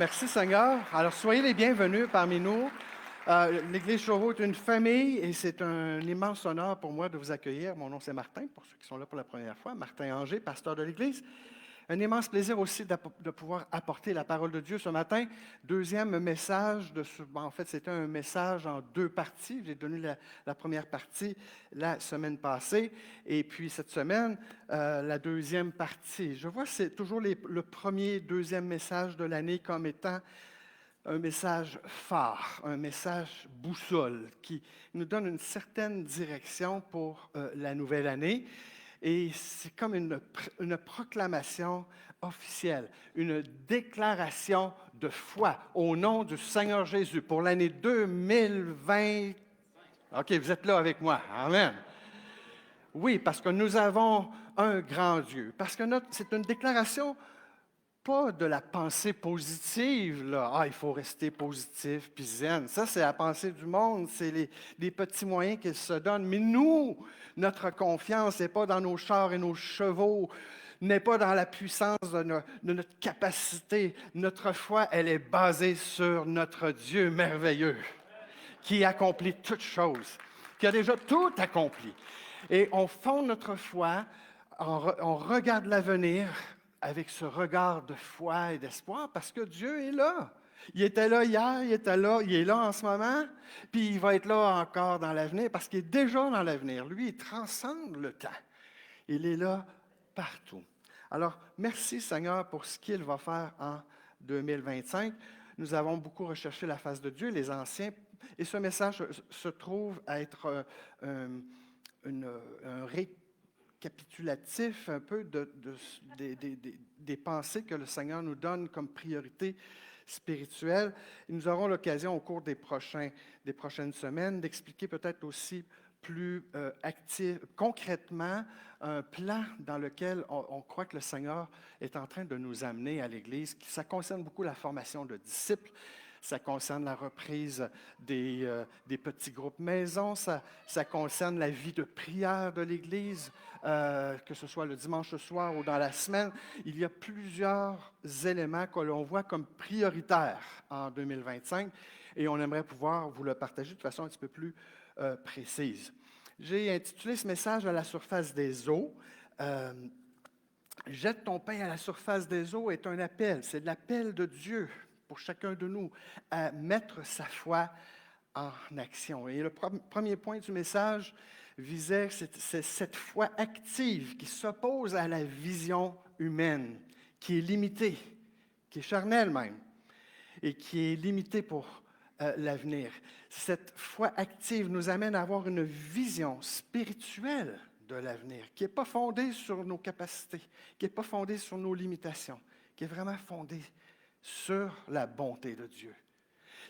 Merci Seigneur. Alors soyez les bienvenus parmi nous. L'Église Chauveau est une famille et c'est un immense honneur pour moi de vous accueillir. Mon nom c'est Martin, pour ceux qui sont là pour la première fois. Martin Anger, pasteur de l'Église. Un immense plaisir aussi de pouvoir apporter la parole de Dieu ce matin. Deuxième message, en fait c'était un message en deux parties. J'ai donné la première partie la semaine passée et puis cette semaine, la deuxième partie. Je vois que c'est toujours le premier, deuxième message de l'année comme étant un message phare, un message boussole qui nous donne une certaine direction pour la nouvelle année. Et c'est comme une proclamation officielle, une déclaration de foi au nom du Seigneur Jésus pour l'année 2020. OK, vous êtes là avec moi. Amen. Oui, parce que nous avons un grand Dieu. Parce que c'est une déclaration pas de la pensée positive, là. Ah, il faut rester positif puis zen. Ça, c'est la pensée du monde, c'est les petits moyens qu'ils se donnent. Mais nous, notre confiance n'est pas dans nos chars et nos chevaux, n'est pas dans la puissance de notre capacité. Notre foi, elle est basée sur notre Dieu merveilleux qui accomplit toutes choses, qui a déjà tout accompli. Et on fonde notre foi, on regarde l'avenir avec ce regard de foi et d'espoir parce que Dieu est là. Il était là hier, il était là, il est là en ce moment, puis il va être là encore dans l'avenir parce qu'il est déjà dans l'avenir. Lui, il transcende le temps. Il est là partout. Alors, merci Seigneur pour ce qu'il va faire en 2025. Nous avons beaucoup recherché la face de Dieu, les anciens, et ce message se trouve à être un récapitulatif un peu des pensées que le Seigneur nous donne comme priorité spirituelle. Et nous aurons l'occasion au cours des prochaines semaines d'expliquer peut-être aussi plus concrètement un plan dans lequel on croit que le Seigneur est en train de nous amener à l'Église. Ça concerne beaucoup la formation de disciples, ça concerne la reprise des petits groupes maison, ça concerne la vie de prière de l'Église, que ce soit le dimanche soir ou dans la semaine. Il y a plusieurs éléments que l'on voit comme prioritaires en 2025 et on aimerait pouvoir vous le partager de façon un petit peu plus précise. J'ai intitulé ce message à la surface des eaux. Jette ton pain à la surface des eaux est un appel, c'est l'appel de Dieu pour chacun de nous à mettre sa foi en action. Et le premier point du message visait c'est cette foi active qui s'oppose à la vision humaine, qui est limitée, qui est charnelle même, et qui est limitée pour l'avenir. Cette foi active nous amène à avoir une vision spirituelle de l'avenir, qui n'est pas fondée sur nos capacités, qui n'est pas fondée sur nos limitations, qui est vraiment fondée sur la bonté de Dieu.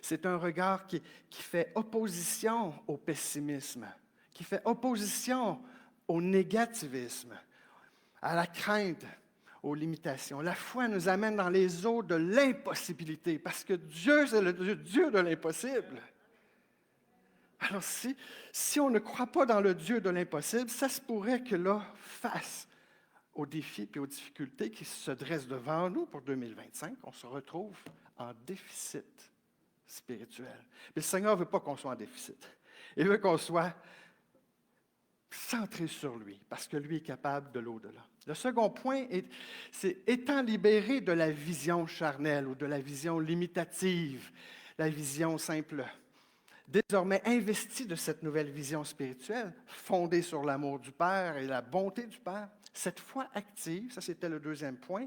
C'est un regard qui fait opposition au pessimisme, qui fait opposition au négativisme, à la crainte, aux limitations. La foi nous amène dans les eaux de l'impossibilité, parce que Dieu, c'est le Dieu de l'impossible. Alors, si on ne croit pas dans le Dieu de l'impossible, ça se pourrait que là, face aux défis et aux difficultés qui se dressent devant nous pour 2025, on se retrouve en déficit spirituel. Mais le Seigneur ne veut pas qu'on soit en déficit. Il veut qu'on soit centré sur lui, parce que lui est capable de l'au-delà. Le second point, c'est étant libéré de la vision charnelle ou de la vision limitative, la vision simple. Désormais investi de cette nouvelle vision spirituelle, fondée sur l'amour du Père et la bonté du Père, cette foi active, ça c'était le deuxième point,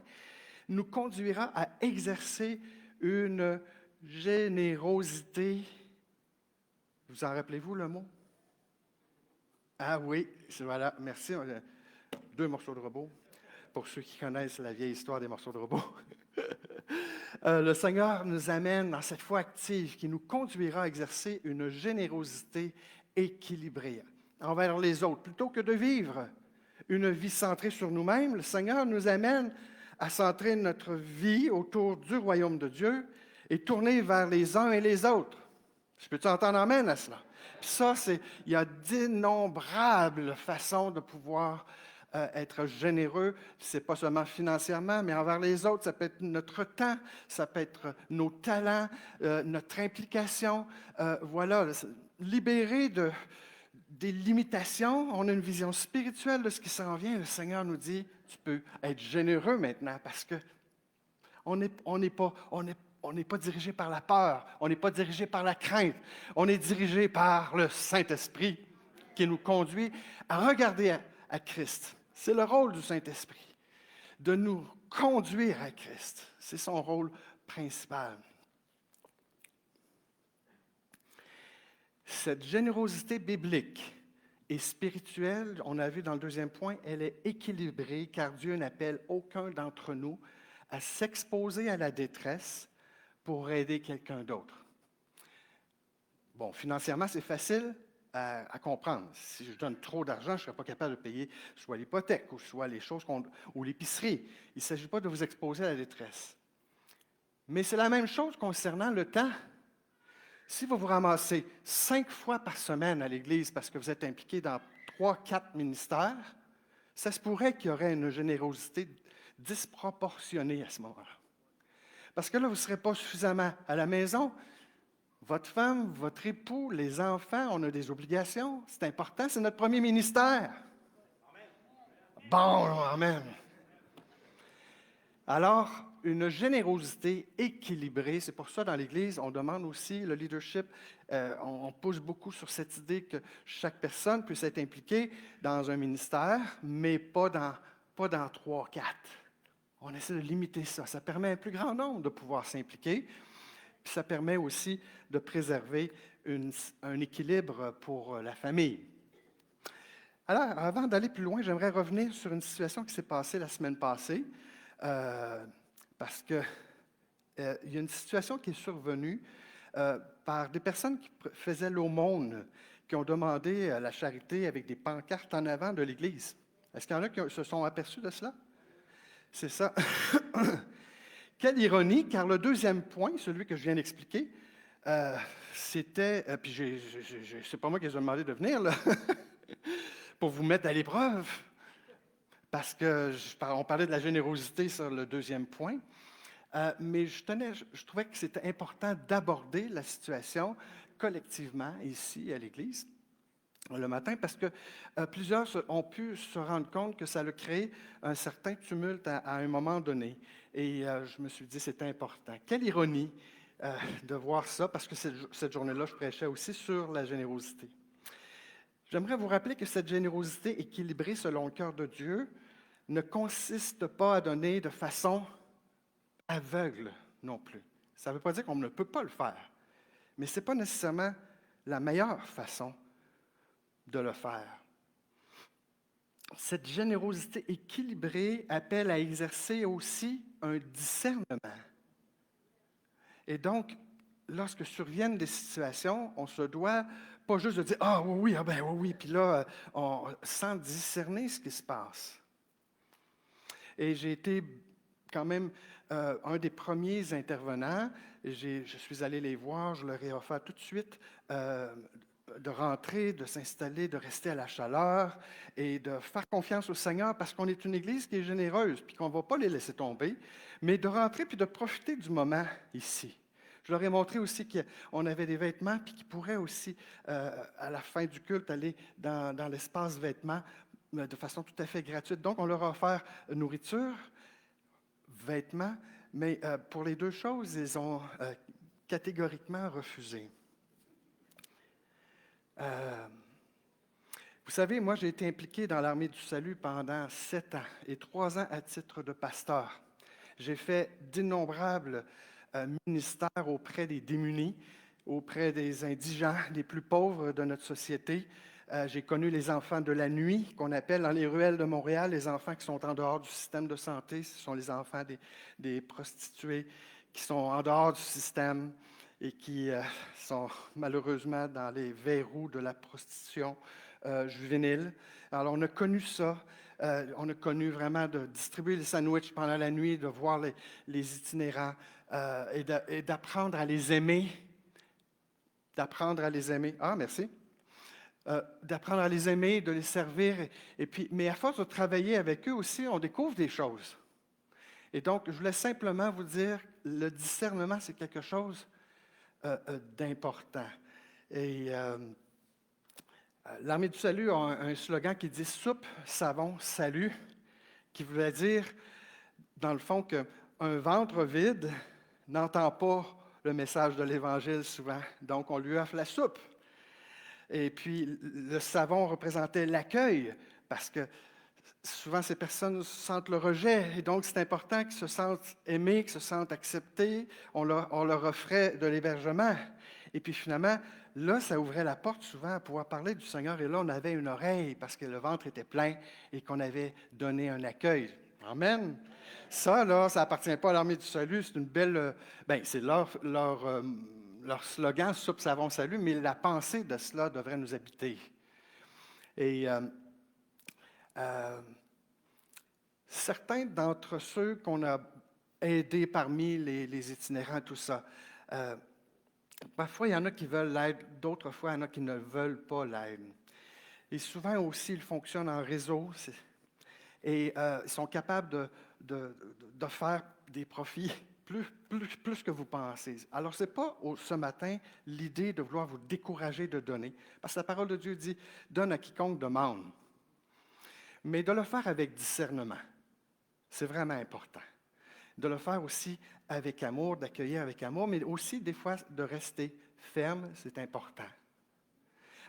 nous conduira à exercer une générosité. Vous en rappelez-vous le mot? Ah oui, voilà, merci. 2 morceaux de robot, pour ceux qui connaissent la vieille histoire des morceaux de robot. Le Seigneur nous amène dans cette foi active qui nous conduira à exercer une générosité équilibrée envers les autres. Plutôt que de vivre une vie centrée sur nous-mêmes, le Seigneur nous amène à centrer notre vie autour du royaume de Dieu et tourner vers les uns et les autres. Je peux-tu entendre amène à cela? Puis ça, il y a d'innombrables façons de pouvoir être généreux, ce n'est pas seulement financièrement, mais envers les autres. Ça peut être notre temps, ça peut être nos talents, notre implication. Voilà, libérer des limitations. On a une vision spirituelle de ce qui s'en vient. Le Seigneur nous dit, tu peux être généreux maintenant parce que on n'est pas dirigé par la peur, on n'est pas dirigé par la crainte, on est dirigé par le Saint-Esprit qui nous conduit à regarder à Christ. C'est le rôle du Saint-Esprit, de nous conduire à Christ. C'est son rôle principal. Cette générosité biblique et spirituelle, on a vu dans le deuxième point, elle est équilibrée car Dieu n'appelle aucun d'entre nous à s'exposer à la détresse pour aider quelqu'un d'autre. Bon, financièrement, c'est facile à comprendre. Si je donne trop d'argent, je ne serai pas capable de payer soit l'hypothèque ou soit les choses ou l'épicerie. Il ne s'agit pas de vous exposer à la détresse. Mais c'est la même chose concernant le temps. Si vous vous ramassez 5 fois par semaine à l'Église parce que vous êtes impliqué dans 3, 4 ministères, ça se pourrait qu'il y aurait une générosité disproportionnée à ce moment-là. Parce que là, vous ne serez pas suffisamment à la maison. Votre femme, votre époux, les enfants, on a des obligations. C'est important, c'est notre premier ministère. Bon, amen. Alors, une générosité équilibrée, c'est pour ça dans l'Église, on demande aussi le leadership, on pousse beaucoup sur cette idée que chaque personne puisse être impliquée dans un ministère, mais pas dans 3, 4. On essaie de limiter ça. Ça permet à un plus grand nombre de pouvoir s'impliquer. Puis ça permet aussi de préserver un équilibre pour la famille. Alors, avant d'aller plus loin, j'aimerais revenir sur une situation qui s'est passée la semaine passée, parce qu'il y a une situation qui est survenue par des personnes qui faisaient l'aumône, qui ont demandé la charité avec des pancartes en avant de l'Église. Est-ce qu'il y en a qui se sont aperçus de cela? C'est ça. Quelle ironie, car le deuxième point, celui que je viens d'expliquer, c'était, puis c'est pas moi qui les ai demandé de venir, là, pour vous mettre à l'épreuve, parce qu'on parlait de la générosité sur le deuxième point, mais je trouvais que c'était important d'aborder la situation collectivement ici à l'Église le matin, parce que plusieurs ont pu se rendre compte que ça a créé un certain tumulte à un moment donné. Et je me suis dit, c'était important. Quelle ironie de voir ça, parce que cette journée-là, je prêchais aussi sur la générosité. J'aimerais vous rappeler que cette générosité équilibrée selon le cœur de Dieu ne consiste pas à donner de façon aveugle non plus. Ça ne veut pas dire qu'on ne peut pas le faire, mais ce n'est pas nécessairement la meilleure façon de le faire. Cette générosité équilibrée appelle à exercer aussi un discernement. Et donc, lorsque surviennent des situations, on se doit pas juste de dire « Ah oui, oui, oui », puis là, sans discerner ce qui se passe. Et j'ai été quand même un des premiers intervenants. Je suis allé les voir, je leur ai offert tout de suite de rentrer, de s'installer, de rester à la chaleur et de faire confiance au Seigneur parce qu'on est une Église qui est généreuse puis qu'on ne va pas les laisser tomber, mais de rentrer puis de profiter du moment ici. Je leur ai montré aussi qu'on avait des vêtements puis qu'ils pourraient aussi, à la fin du culte, aller dans l'espace vêtements de façon tout à fait gratuite. Donc, on leur a offert nourriture, vêtements, mais pour les deux choses, ils ont catégoriquement refusé. Vous savez, moi, j'ai été impliqué dans l'Armée du Salut pendant 7 ans et 3 ans à titre de pasteur. J'ai fait d'innombrables ministères auprès des démunis, auprès des indigents, des plus pauvres de notre société. J'ai connu les enfants de la nuit, qu'on appelle dans les ruelles de Montréal, les enfants qui sont en dehors du système de santé. Ce sont les enfants des prostituées qui sont en dehors du système et qui sont malheureusement dans les verrous de la prostitution juvénile. Alors, on a connu ça. On a connu vraiment de distribuer les sandwichs pendant la nuit, de voir les itinérants et d'apprendre à les aimer. D'apprendre à les aimer. Ah, merci. d'apprendre à les aimer, de les servir. Et puis, mais à force de travailler avec eux aussi, on découvre des choses. Et donc, je voulais simplement vous dire, le discernement, c'est quelque chose d'important. Et l'Armée du Salut a un slogan qui dit « Soupe, savon, salut », qui voulait dire, dans le fond, qu'un ventre vide n'entend pas le message de l'Évangile souvent. Donc, on lui offre la soupe. Et puis, le savon représentait l'accueil, parce que souvent, ces personnes sentent le rejet. Et donc, c'est important qu'ils se sentent aimés, qu'ils se sentent acceptés. On leur offrait de l'hébergement. Et puis, finalement, là, ça ouvrait la porte souvent à pouvoir parler du Seigneur. Et là, on avait une oreille parce que le ventre était plein et qu'on avait donné un accueil. Amen. Ça, là, ça n'appartient pas à l'Armée du Salut. C'est une belle... c'est leur slogan, soupe, savon, salut, mais la pensée de cela devrait nous habiter. Et certains d'entre ceux qu'on a aidés parmi les itinérants, tout ça, parfois il y en a qui veulent l'aide, d'autres fois il y en a qui ne veulent pas l'aide. Et souvent aussi, ils fonctionnent en réseau et ils sont capables de faire des profits plus que vous pensez. Alors, ce n'est pas ce matin l'idée de vouloir vous décourager de donner, parce que la parole de Dieu dit « Donne à quiconque demande ». Mais de le faire avec discernement, c'est vraiment important. De le faire aussi avec amour, d'accueillir avec amour, mais aussi des fois de rester ferme, c'est important.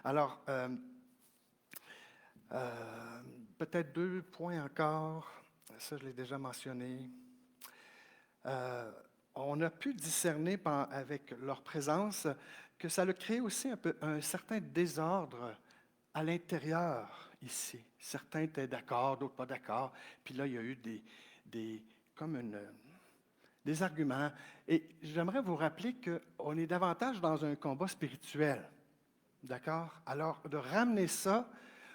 Alors, peut-être 2 points encore, ça je l'ai déjà mentionné. On a pu discerner avec leur présence que ça a créé aussi un certain désordre à l'intérieur ici. Certains étaient d'accord, d'autres pas d'accord. Puis là, il y a eu des arguments. Et j'aimerais vous rappeler qu'on est davantage dans un combat spirituel. D'accord? Alors, de ramener ça,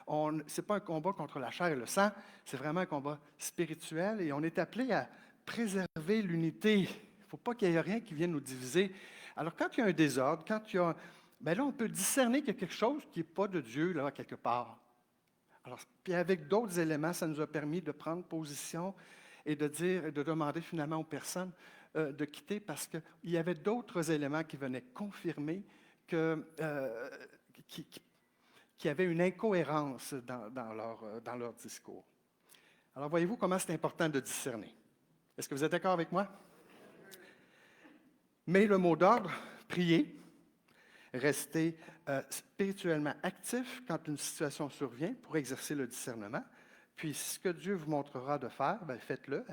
ce n'est pas un combat contre la chair et le sang, c'est vraiment un combat spirituel et on est appelé à préserver l'unité. Il ne faut pas qu'il y ait rien qui vienne nous diviser. Alors, quand il y a un désordre, quand il y a... Bien là, on peut discerner qu'il y a quelque chose qui n'est pas de Dieu, là, quelque part. Alors, puis avec d'autres éléments, ça nous a permis de prendre position et de dire, et de demander finalement aux personnes de quitter parce qu'il y avait d'autres éléments qui venaient confirmer qu'il y avait une incohérence dans leur discours. Alors, voyez-vous comment c'est important de discerner. Est-ce que vous êtes d'accord avec moi? Mais le mot d'ordre, prier, rester spirituellement actif quand une situation survient pour exercer le discernement. Puis, ce que Dieu vous montrera de faire, bien, faites-le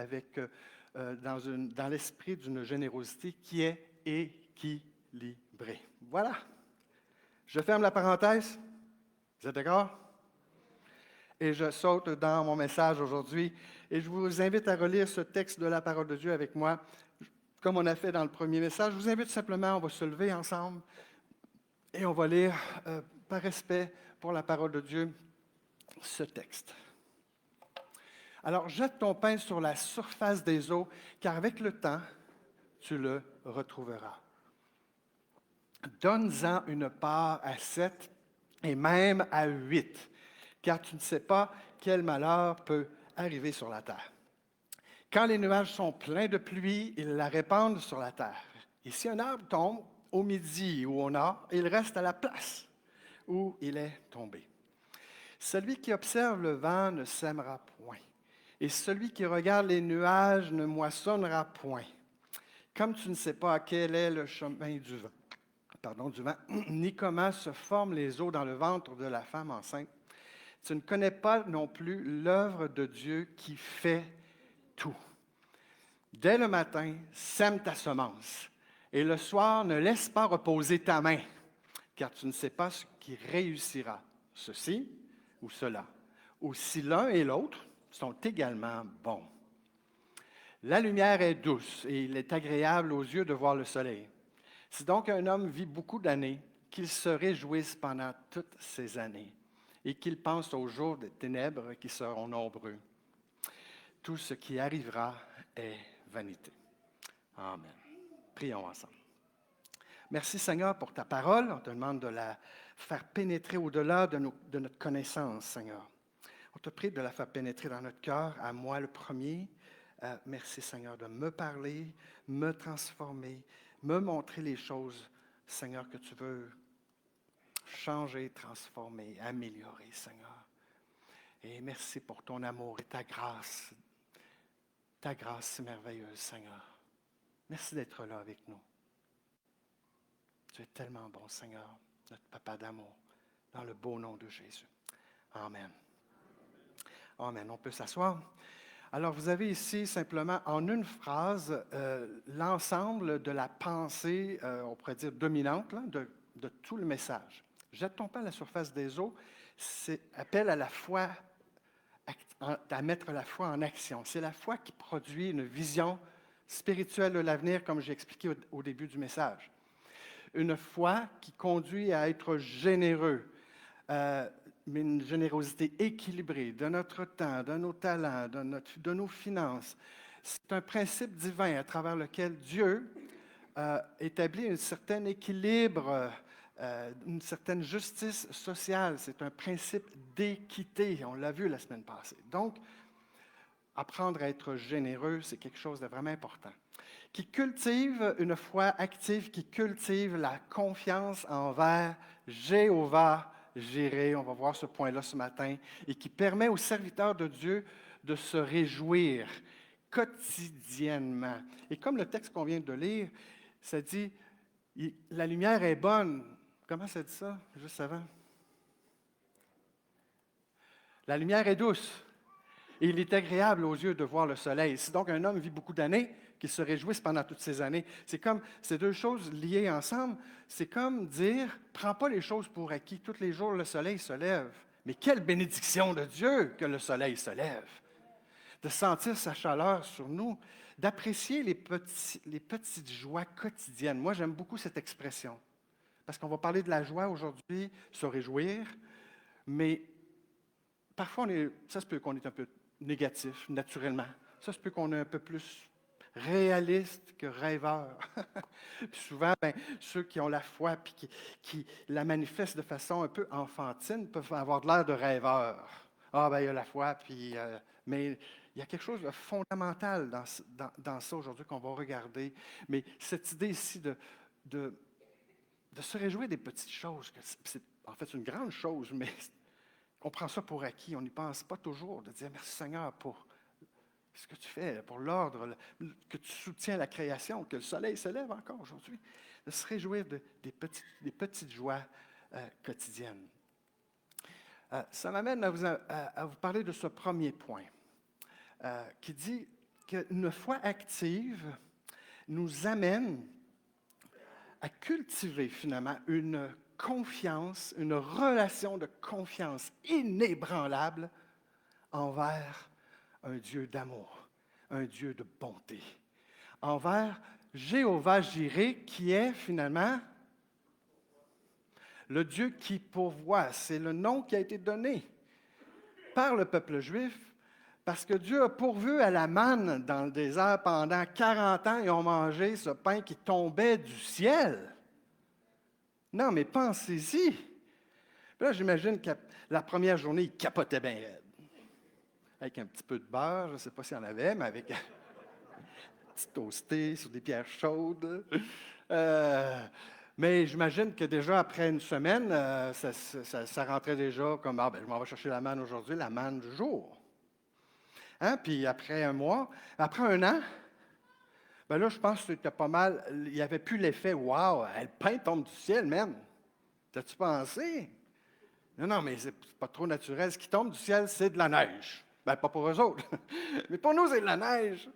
dans l'esprit d'une générosité qui est équilibrée. Voilà. Je ferme la parenthèse. Vous êtes d'accord? Et je saute dans mon message aujourd'hui. Et je vous invite à relire ce texte de la parole de Dieu avec moi, comme on a fait dans le premier message. Je vous invite simplement, on va se lever ensemble et on va lire, par respect pour la parole de Dieu, ce texte. Alors, jette ton pain sur la surface des eaux, car avec le temps, tu le retrouveras. Donne-en une part à 7 et même à 8, car tu ne sais pas quel malheur peut arriver sur la terre. Quand les nuages sont pleins de pluie, ils la répandent sur la terre. Et si un arbre tombe au midi ou au nord, il reste à la place où il est tombé. Celui qui observe le vent ne sèmera point, et celui qui regarde les nuages ne moissonnera point. Comme tu ne sais pas quel est le chemin du vent, ni comment se forment les eaux dans le ventre de la femme enceinte, tu ne connais pas non plus l'œuvre de Dieu qui fait tout. Dès le matin, sème ta semence, et le soir, ne laisse pas reposer ta main, car tu ne sais pas ce qui réussira, ceci ou cela, ou si l'un et l'autre sont également bons. La lumière est douce et il est agréable aux yeux de voir le soleil. Si donc un homme vit beaucoup d'années, qu'il se réjouisse pendant toutes ces années et qu'il pense aux jours des ténèbres qui seront nombreux. Tout ce qui arrivera est vanité. Amen. Prions ensemble. Merci Seigneur pour ta parole. On te demande de la faire pénétrer au-delà de notre connaissance, Seigneur. On te prie de la faire pénétrer dans notre cœur, à moi le premier. Merci, Seigneur, de me parler, me transformer, me montrer les choses, Seigneur, que tu veux changer, transformer, améliorer, Seigneur. Et merci pour ton amour et ta grâce. Ta grâce merveilleuse, Seigneur. Merci d'être là avec nous. Tu es tellement bon, Seigneur, notre Papa d'amour, dans le beau nom de Jésus. Amen. Amen. On peut s'asseoir. Alors, vous avez ici simplement en une phrase l'ensemble de la pensée, on pourrait dire dominante, là, de tout le message. Jette-t-on pas à la surface des eaux, c'est appel à la foi, à mettre la foi en action. C'est la foi qui produit une vision spirituelle de l'avenir, comme j'ai expliqué au début du message. Une foi qui conduit à être généreux, mais une générosité équilibrée de notre temps, de nos talents, de nos finances. C'est un principe divin à travers lequel Dieu établit un certain équilibre, une certaine justice sociale. C'est un principe d'équité. On l'a vu la semaine passée. Donc, apprendre à être généreux, c'est quelque chose de vraiment important. Qui cultive une foi active, qui cultive la confiance envers Jéhovah Jireh, on va voir ce point-là ce matin, et qui permet aux serviteurs de Dieu de se réjouir quotidiennement. Et comme le texte qu'on vient de lire, ça dit, la lumière est bonne. Comment ça dit ça, juste avant? La lumière est douce. Et il est agréable aux yeux de voir le soleil. Si donc un homme vit beaucoup d'années, qu'il se réjouisse pendant toutes ces années, c'est comme ces deux choses liées ensemble. C'est comme dire, prends pas les choses pour acquis. Tous les jours, le soleil se lève. Mais quelle bénédiction de Dieu que le soleil se lève. De sentir sa chaleur sur nous, d'apprécier les petites joies quotidiennes. Moi, j'aime beaucoup cette expression. Parce qu'on va parler de la joie aujourd'hui, se réjouir, mais parfois, ça se peut qu'on est un peu négatif, naturellement. Ça se peut qu'on est un peu plus réaliste que rêveur. Puis souvent, ceux qui ont la foi et qui la manifestent de façon un peu enfantine peuvent avoir de l'air de rêveur. Ah, il y a la foi, mais il y a quelque chose de fondamental dans ça aujourd'hui qu'on va regarder. Mais cette idée ici de se réjouir des petites choses, c'est en fait une grande chose, mais on prend ça pour acquis, on n'y pense pas toujours, de dire merci Seigneur pour ce que tu fais, pour l'ordre, que tu soutiens la création, que le soleil se lève encore aujourd'hui, de se réjouir des petites joies quotidiennes. Ça m'amène à vous parler de ce premier point, qui dit qu'une foi active nous amène à cultiver finalement une confiance, une relation de confiance inébranlable envers un Dieu d'amour, un Dieu de bonté, envers Jéhovah Jireh, qui est finalement le Dieu qui pourvoit. C'est le nom qui a été donné par le peuple juif, parce que Dieu a pourvu à la manne dans le désert pendant 40 ans, et ont mangé ce pain qui tombait du ciel. Non, mais pensez-y. Puis là, j'imagine que la première journée, il capotait bien raide. Avec un petit peu de beurre, je ne sais pas s'il y en avait, mais avec un petit toasté sur des pierres chaudes. Mais j'imagine que déjà après une semaine, ça rentrait déjà comme, je m'en vais chercher la manne aujourd'hui, la manne du jour. Hein? Puis après un mois, après un an, là, je pense que c'était pas mal. Il n'y avait plus l'effet « Wow, le pain tombe du ciel, même. » T'as-tu pensé? Non, mais c'est pas trop naturel. Ce qui tombe du ciel, c'est de la neige. Pas pour eux autres. Mais pour nous, c'est de la neige.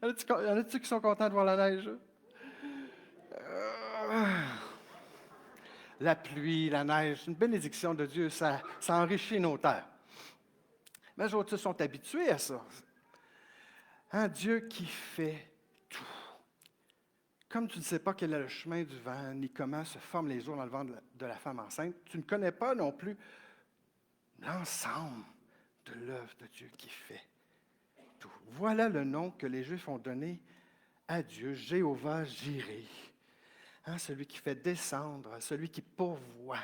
Y en a-tu qui sont contents de voir la neige? La pluie, la neige, une bénédiction de Dieu, ça enrichit nos terres. Mais les autres sont habitués à ça. Un Dieu qui fait tout. Comme tu ne sais pas quel est le chemin du vent, ni comment se forment les os dans le ventre de la femme enceinte, tu ne connais pas non plus l'ensemble de l'œuvre de Dieu qui fait tout. Voilà le nom que les Juifs ont donné à Dieu, Jéhovah Jireh. Celui qui fait descendre, celui qui pourvoit,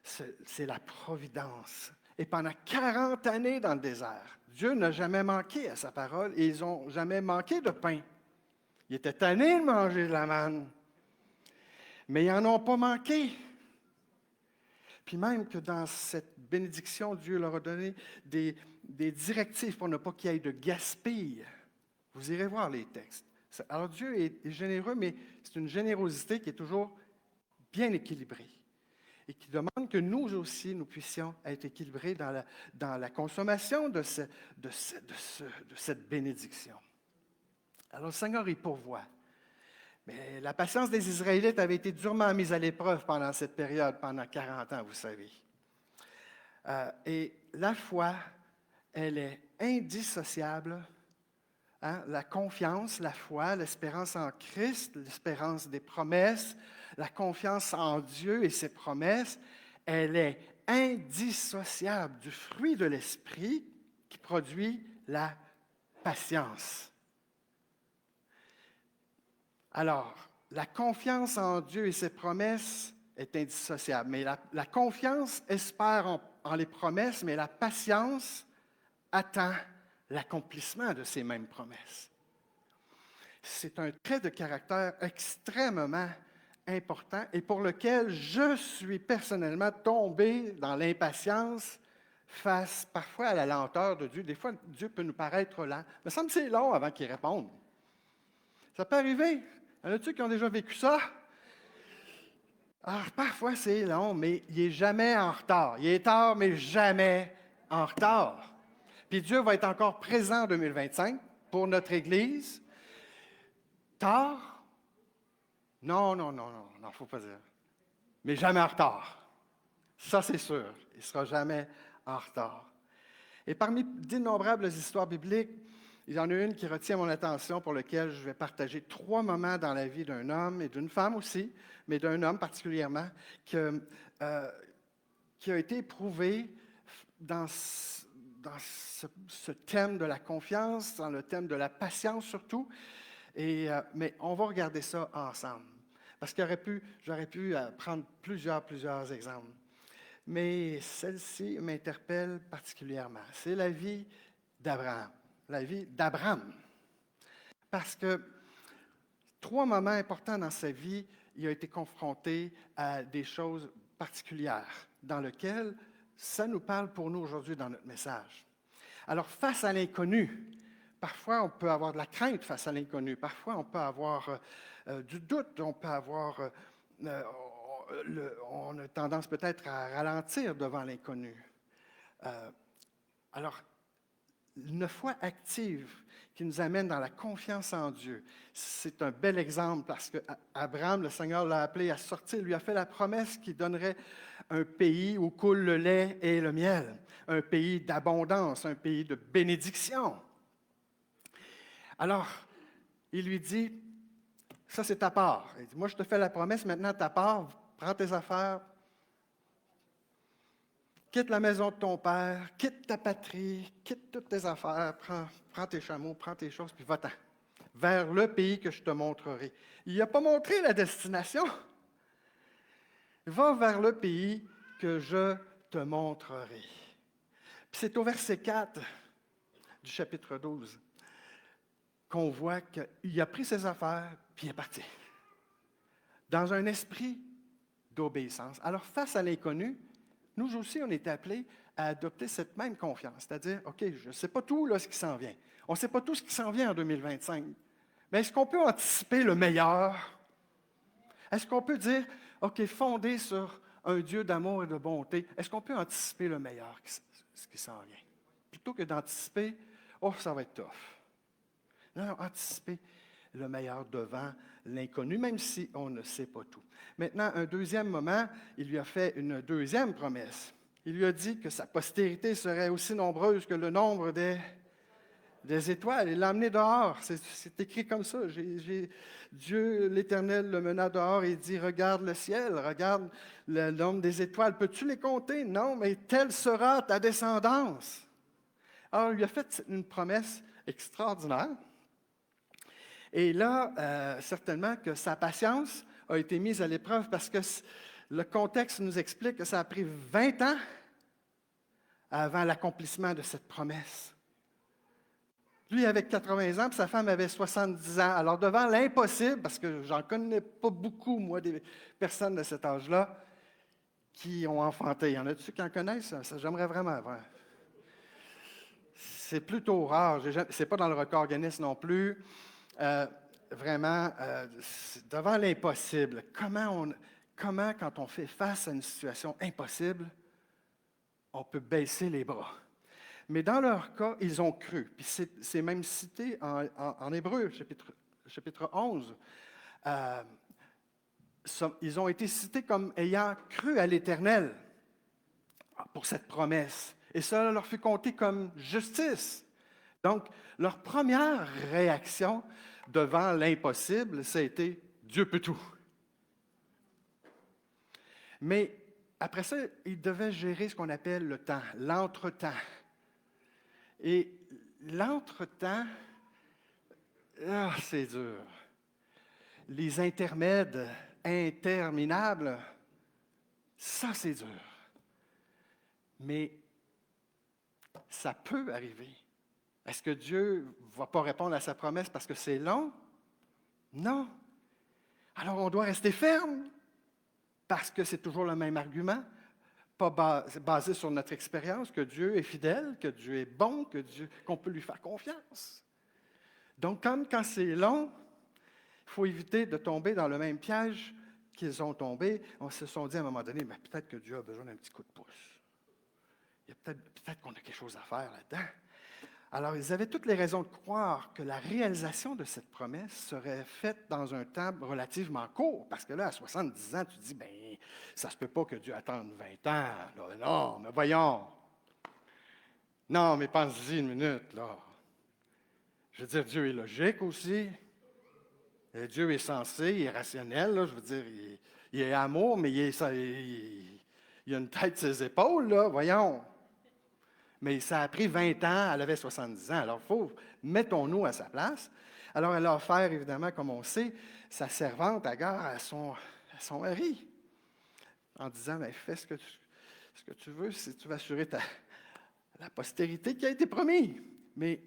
C'est la providence. Et pendant 40 années dans le désert, Dieu n'a jamais manqué à sa parole et ils n'ont jamais manqué de pain. Ils étaient tannés de manger de la manne, mais ils n'en ont pas manqué. Puis même que dans cette bénédiction, Dieu leur a donné des directives pour ne pas qu'il y ait de gaspille. Vous irez voir les textes. Alors Dieu est généreux, mais c'est une générosité qui est toujours bien équilibrée et qui demande que nous aussi, nous puissions être équilibrés dans la consommation de cette bénédiction. Alors le Seigneur y pourvoit. Mais la patience des Israélites avait été durement mise à l'épreuve pendant cette période, pendant 40 ans, vous savez. Et la foi, elle est indissociable. Hein? La confiance, la foi, l'espérance en Christ, l'espérance des promesses, la confiance en Dieu et ses promesses, elle est indissociable du fruit de l'Esprit qui produit la patience. Alors, la confiance en Dieu et ses promesses est indissociable. Mais la confiance espère en les promesses, mais la patience attend l'accomplissement de ces mêmes promesses. C'est un trait de caractère extrêmement important et pour lequel je suis personnellement tombé dans l'impatience face parfois à la lenteur de Dieu. Des fois, Dieu peut nous paraître lent. Il me semble que c'est long avant qu'il réponde. Ça peut arriver. Y en a-t-il qui ont déjà vécu ça? Alors, parfois, c'est long, mais il n'est jamais en retard. Il est tard, mais jamais en retard. Puis Dieu va être encore présent en 2025 pour notre Église. Tard? Non, il ne faut pas dire. Mais jamais en retard. Ça, c'est sûr. Il ne sera jamais en retard. Et parmi d'innombrables histoires bibliques, il y en a une qui retient mon attention pour laquelle je vais partager 3 moments dans la vie d'un homme et d'une femme aussi, mais d'un homme particulièrement, qui a été éprouvé dans ce thème de la confiance, dans le thème de la patience surtout. Mais on va regarder ça ensemble. Parce que j'aurais pu prendre plusieurs exemples. Mais celle-ci m'interpelle particulièrement. C'est la vie d'Abraham. La vie d'Abraham. Parce que 3 moments importants dans sa vie, il a été confronté à des choses particulières dans lesquelles ça nous parle pour nous aujourd'hui dans notre message. Alors, face à l'inconnu, parfois on peut avoir de la crainte face à l'inconnu, parfois on peut avoir du doute, on peut avoir, on a tendance peut-être à ralentir devant l'inconnu. Alors, une foi active qui nous amène dans la confiance en Dieu. C'est un bel exemple parce qu'Abraham, le Seigneur l'a appelé à sortir, lui a fait la promesse qu'il donnerait un pays où coule le lait et le miel, un pays d'abondance, un pays de bénédiction. Alors, il lui dit, ça c'est ta part. Il dit, moi je te fais la promesse, maintenant ta part, prends tes affaires, quitte la maison de ton père, quitte ta patrie, quitte toutes tes affaires, prends tes chameaux, prends tes choses, puis va-t'en vers le pays que je te montrerai. Il n'a pas montré la destination. Va vers le pays que je te montrerai. Puis c'est au verset 4 du chapitre 12 qu'on voit qu'il a pris ses affaires, puis il est parti. Dans un esprit d'obéissance. Alors, face à l'inconnu, nous aussi, on est appelés à adopter cette même confiance, c'est-à-dire, OK, je ne sais pas tout là, ce qui s'en vient. On ne sait pas tout ce qui s'en vient en 2025. Mais est-ce qu'on peut anticiper le meilleur? Est-ce qu'on peut dire, OK, fondé sur un Dieu d'amour et de bonté, est-ce qu'on peut anticiper le meilleur, ce qui s'en vient? Plutôt que d'anticiper, oh, ça va être tough. Non, anticiper le meilleur devant l'inconnu, même si on ne sait pas tout. Maintenant, un deuxième moment, il lui a fait une deuxième promesse. Il lui a dit que sa postérité serait aussi nombreuse que le nombre des étoiles. Il l'a emmené dehors. C'est écrit comme ça. Dieu, l'Éternel, le mena dehors et dit, regarde le ciel, regarde le nombre des étoiles. Peux-tu les compter? Non, mais telle sera ta descendance. Alors, il lui a fait une promesse extraordinaire. Et là, certainement que sa patience a été mise à l'épreuve parce que Le contexte nous explique que ça a pris 20 ans avant l'accomplissement de cette promesse. Lui avait 80 ans, puis sa femme avait 70 ans. Alors, devant l'impossible, parce que j'en connais pas beaucoup, moi, des personnes de cet âge-là, qui ont enfanté. Il y en a-tu qui en connaissent? Ça, j'aimerais vraiment voir. C'est plutôt rare. C'est pas dans le record Guinness non plus. Vraiment, devant l'impossible, comment, quand on fait face à une situation impossible, on peut baisser les bras? Mais dans leur cas, ils ont cru. Puis c'est même cité en Hébreu, chapitre 11. Ils ont été cités comme ayant cru à l'Éternel pour cette promesse. Et cela leur fut compté comme justice. Donc, leur première réaction devant l'impossible, ça a été « Dieu peut tout ». Mais après ça, ils devaient gérer ce qu'on appelle le temps, l'entretemps. Et l'entretemps, c'est dur. Les intermèdes interminables, ça c'est dur. Mais ça peut arriver. Est-ce que Dieu ne va pas répondre à sa promesse parce que c'est long? Non. Alors on doit rester ferme parce que c'est toujours le même argument, pas basé sur notre expérience, que Dieu est fidèle, que Dieu est bon, qu'on peut lui faire confiance. Donc, quand c'est long, il faut éviter de tomber dans le même piège qu'ils ont tombé. On se sont dit à un moment donné, mais peut-être que Dieu a besoin d'un petit coup de pouce. Il y a peut-être qu'on a quelque chose à faire là-dedans. Alors, ils avaient toutes les raisons de croire que la réalisation de cette promesse serait faite dans un temps relativement court. Parce que là, à 70 ans, tu te dis, bien, ça ne se peut pas que Dieu attende 20 ans. Là. Non, mais voyons. Non, mais pense-y une minute, là. Je veux dire, Dieu est logique aussi. Et Dieu est sensé, il est rationnel, là. Je veux dire, il est amour, mais il a une tête sur ses épaules, là. Voyons. Mais ça a pris 20 ans, elle avait 70 ans. Alors, mettons-nous à sa place. Alors, elle a offert, évidemment, comme on sait, sa servante Agar à son mari, en disant, ben, fais ce que tu veux, si tu veux assurer la postérité qui a été promise. Mais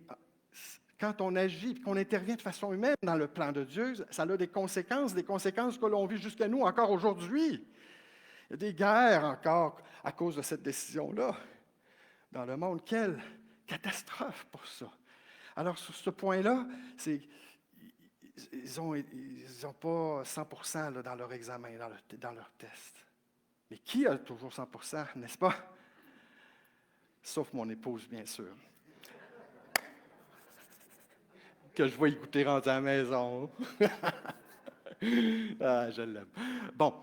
quand on agit, qu'on intervient de façon humaine dans le plan de Dieu, ça a des conséquences que l'on vit jusqu'à nous encore aujourd'hui. Il y a des guerres encore à cause de cette décision-là. Dans le monde, quelle catastrophe pour ça. Alors, sur ce point-là, ils n'ont pas 100% là, dans leur examen, dans leur test. Mais qui a toujours 100%, n'est-ce pas? Sauf mon épouse, bien sûr. Que je vais y goûter rendu à la maison. Ah, je l'aime. Bon.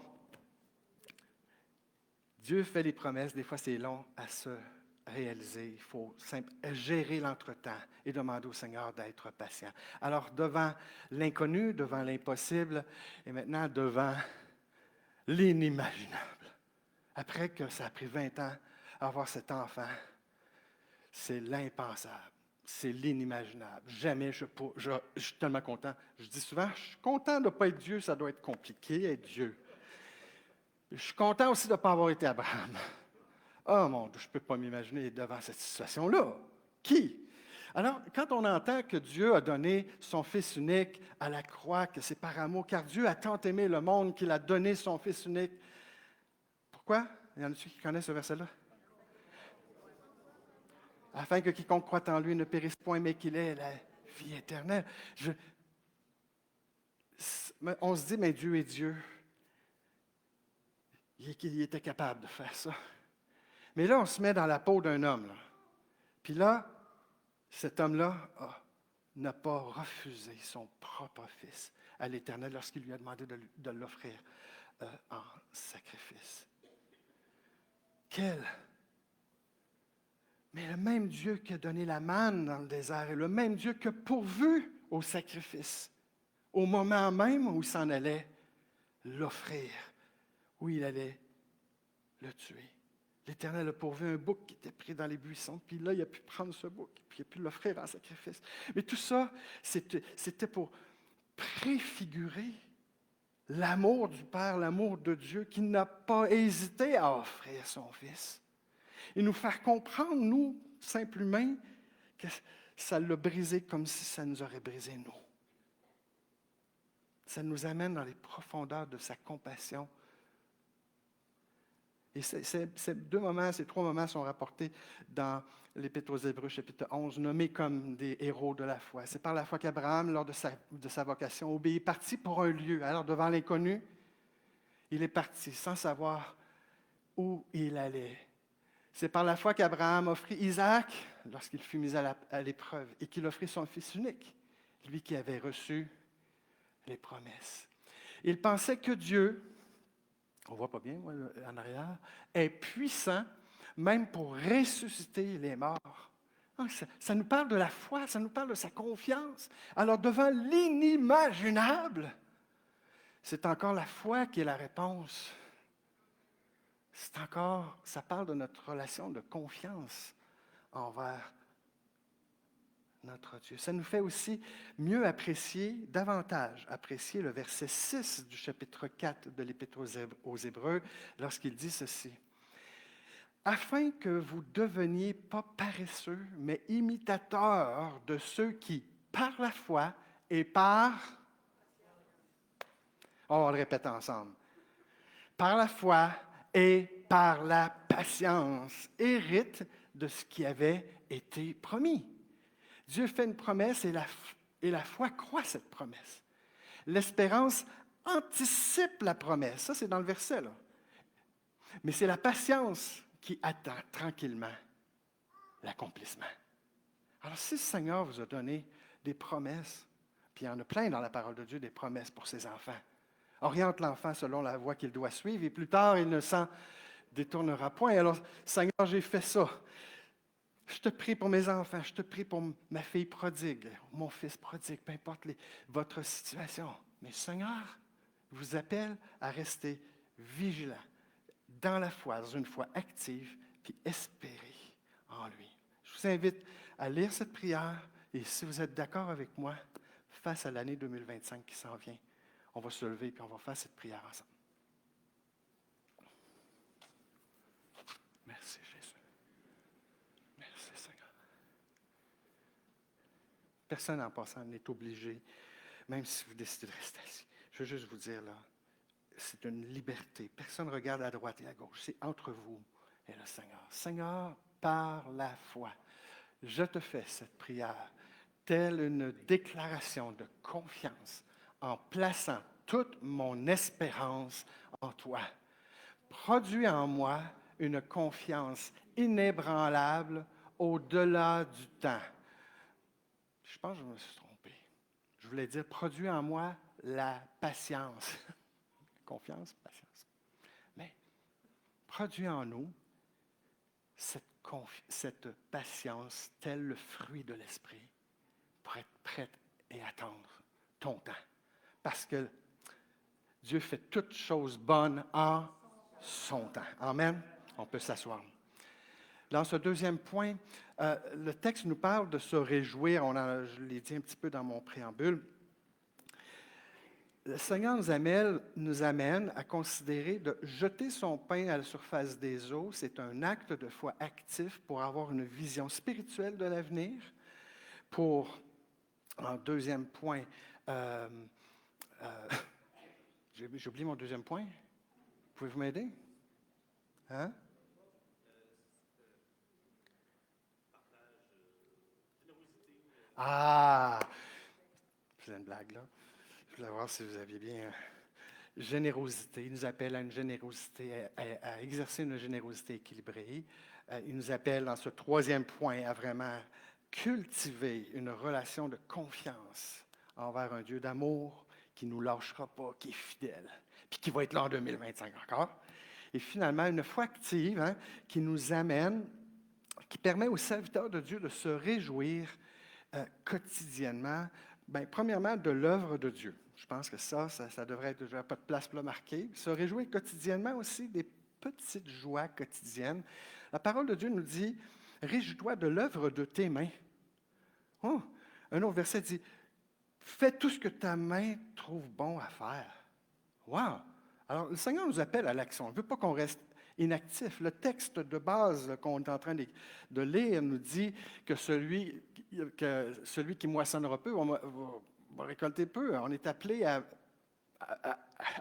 Dieu fait les promesses, des fois c'est long à se réaliser. Il faut gérer l'entretemps et demander au Seigneur d'être patient. Alors, devant l'inconnu, devant l'impossible, et maintenant devant l'inimaginable. Après que ça a pris 20 ans à avoir cet enfant, c'est l'impensable. C'est l'inimaginable. Jamais je suis tellement content. Je dis souvent, je suis content de ne pas être Dieu, ça doit être compliqué, être Dieu. Je suis content aussi de ne pas avoir été Abraham. Oh mon Dieu, je ne peux pas m'imaginer devant cette situation-là. Qui? Alors, quand on entend que Dieu a donné son Fils unique à la croix, que c'est par amour, car Dieu a tant aimé le monde qu'il a donné son Fils unique. Pourquoi? Il y en a-t-il qui connaissent ce verset-là? Afin que quiconque croit en lui ne périsse point, mais qu'il ait la vie éternelle. On se dit, mais Dieu est Dieu. Il était capable de faire ça. Mais là, on se met dans la peau d'un homme. Là. Puis là, cet homme-là n'a pas refusé son propre fils à l'Éternel lorsqu'il lui a demandé de l'offrir en sacrifice. Mais le même Dieu qui a donné la manne dans le désert est le même Dieu qui a pourvu au sacrifice, au moment même où il s'en allait l'offrir, où il allait le tuer. L'Éternel a pourvu un bouc qui était pris dans les buissons, puis là, il a pu prendre ce bouc, puis il a pu l'offrir en sacrifice. Mais tout ça, c'était pour préfigurer l'amour du Père, l'amour de Dieu, qui n'a pas hésité à offrir son Fils. Et nous faire comprendre, nous, simples humains, que ça l'a brisé comme si ça nous aurait brisé, nous. Ça nous amène dans les profondeurs de sa compassion. Et ces trois moments sont rapportés dans l'Épître aux Hébreux, chapitre 11, nommés comme des héros de la foi. C'est par la foi qu'Abraham, lors de sa vocation, obéit, parti pour un lieu. Alors, devant l'inconnu, il est parti sans savoir où il allait. C'est par la foi qu'Abraham offrit Isaac lorsqu'il fut mis à l'épreuve et qu'il offrit son fils unique, lui qui avait reçu les promesses. Il pensait que Dieu, on ne voit pas bien moi, en arrière, est puissant même pour ressusciter les morts. Ça nous parle de la foi, ça nous parle de sa confiance. Alors devant l'inimaginable, c'est encore la foi qui est la réponse. Ça parle de notre relation de confiance envers notre Dieu. Ça nous fait aussi mieux davantage apprécier le verset 6 du chapitre 4 de l'Épître aux Hébreux lorsqu'il dit ceci. Afin que vous deveniez pas paresseux, mais imitateurs de ceux qui, par la foi et on va le répéter ensemble. Par la foi et par la patience, héritent de ce qui avait été promis. Dieu fait une promesse et la foi croit cette promesse. L'espérance anticipe la promesse. Ça, c'est dans le verset, là. Mais c'est la patience qui attend tranquillement l'accomplissement. Alors, si le Seigneur vous a donné des promesses, puis il y en a plein dans la parole de Dieu, des promesses pour ses enfants, oriente l'enfant selon la voie qu'il doit suivre, et plus tard, il ne s'en détournera point. Alors, Seigneur, j'ai fait ça. Je te prie pour mes enfants, je te prie pour ma fille prodigue, mon fils prodigue, peu importe votre situation. Mais Seigneur vous appelle à rester vigilant dans la foi, dans une foi active, puis espérer en lui. Je vous invite à lire cette prière et si vous êtes d'accord avec moi, face à l'année 2025 qui s'en vient, on va se lever et on va faire cette prière ensemble. Merci Jésus. Merci Seigneur. Personne en passant n'est obligé, même si vous décidez de rester assis. Je veux juste vous dire là, c'est une liberté. Personne ne regarde à droite et à gauche. C'est entre vous et le Seigneur. Seigneur, par la foi, je te fais cette prière, telle une déclaration de confiance en plaçant toute mon espérance en toi. Produis en moi une confiance inébranlable au-delà du temps. Je pense que je me suis trompé. Je voulais dire, produis en moi la patience. Confiance, patience. Mais produis en nous cette patience, tel le fruit de l'esprit, pour être prête et attendre ton temps. Parce que Dieu fait toutes choses bonnes en son temps. Amen. On peut s'asseoir. Dans ce deuxième point, le texte nous parle de se réjouir. Je l'ai dit un petit peu dans mon préambule. Le Seigneur nous amène à considérer de jeter son pain à la surface des eaux. C'est un acte de foi actif pour avoir une vision spirituelle de l'avenir. En deuxième point, j'ai oublié mon deuxième point. Pouvez-vous m'aider? Hein? Ah! C'est une blague, là. Je voulais voir si vous aviez bien. Générosité. Il nous appelle à une générosité, à exercer une générosité équilibrée. Il nous appelle dans ce troisième point à vraiment cultiver une relation de confiance envers un Dieu d'amour qui ne nous lâchera pas, qui est fidèle, puis qui va être là en 2025 encore. Et finalement, une foi active qui nous amène, qui permet aux serviteurs de Dieu de se réjouir quotidiennement, premièrement, de l'œuvre de Dieu. Je pense que ça devrait être, je n'ai pas de place pour le marquer. Se réjouir quotidiennement aussi des petites joies quotidiennes. La parole de Dieu nous dit, réjouis-toi de l'œuvre de tes mains. Oh, un autre verset dit, fais tout ce que ta main trouve bon à faire. Wow! Alors, le Seigneur nous appelle à l'action. Il ne veut pas qu'on reste inactif. Le texte de base là, qu'on est en train de lire nous dit que celui qui moissonnera peu va récolter peu. On est appelé à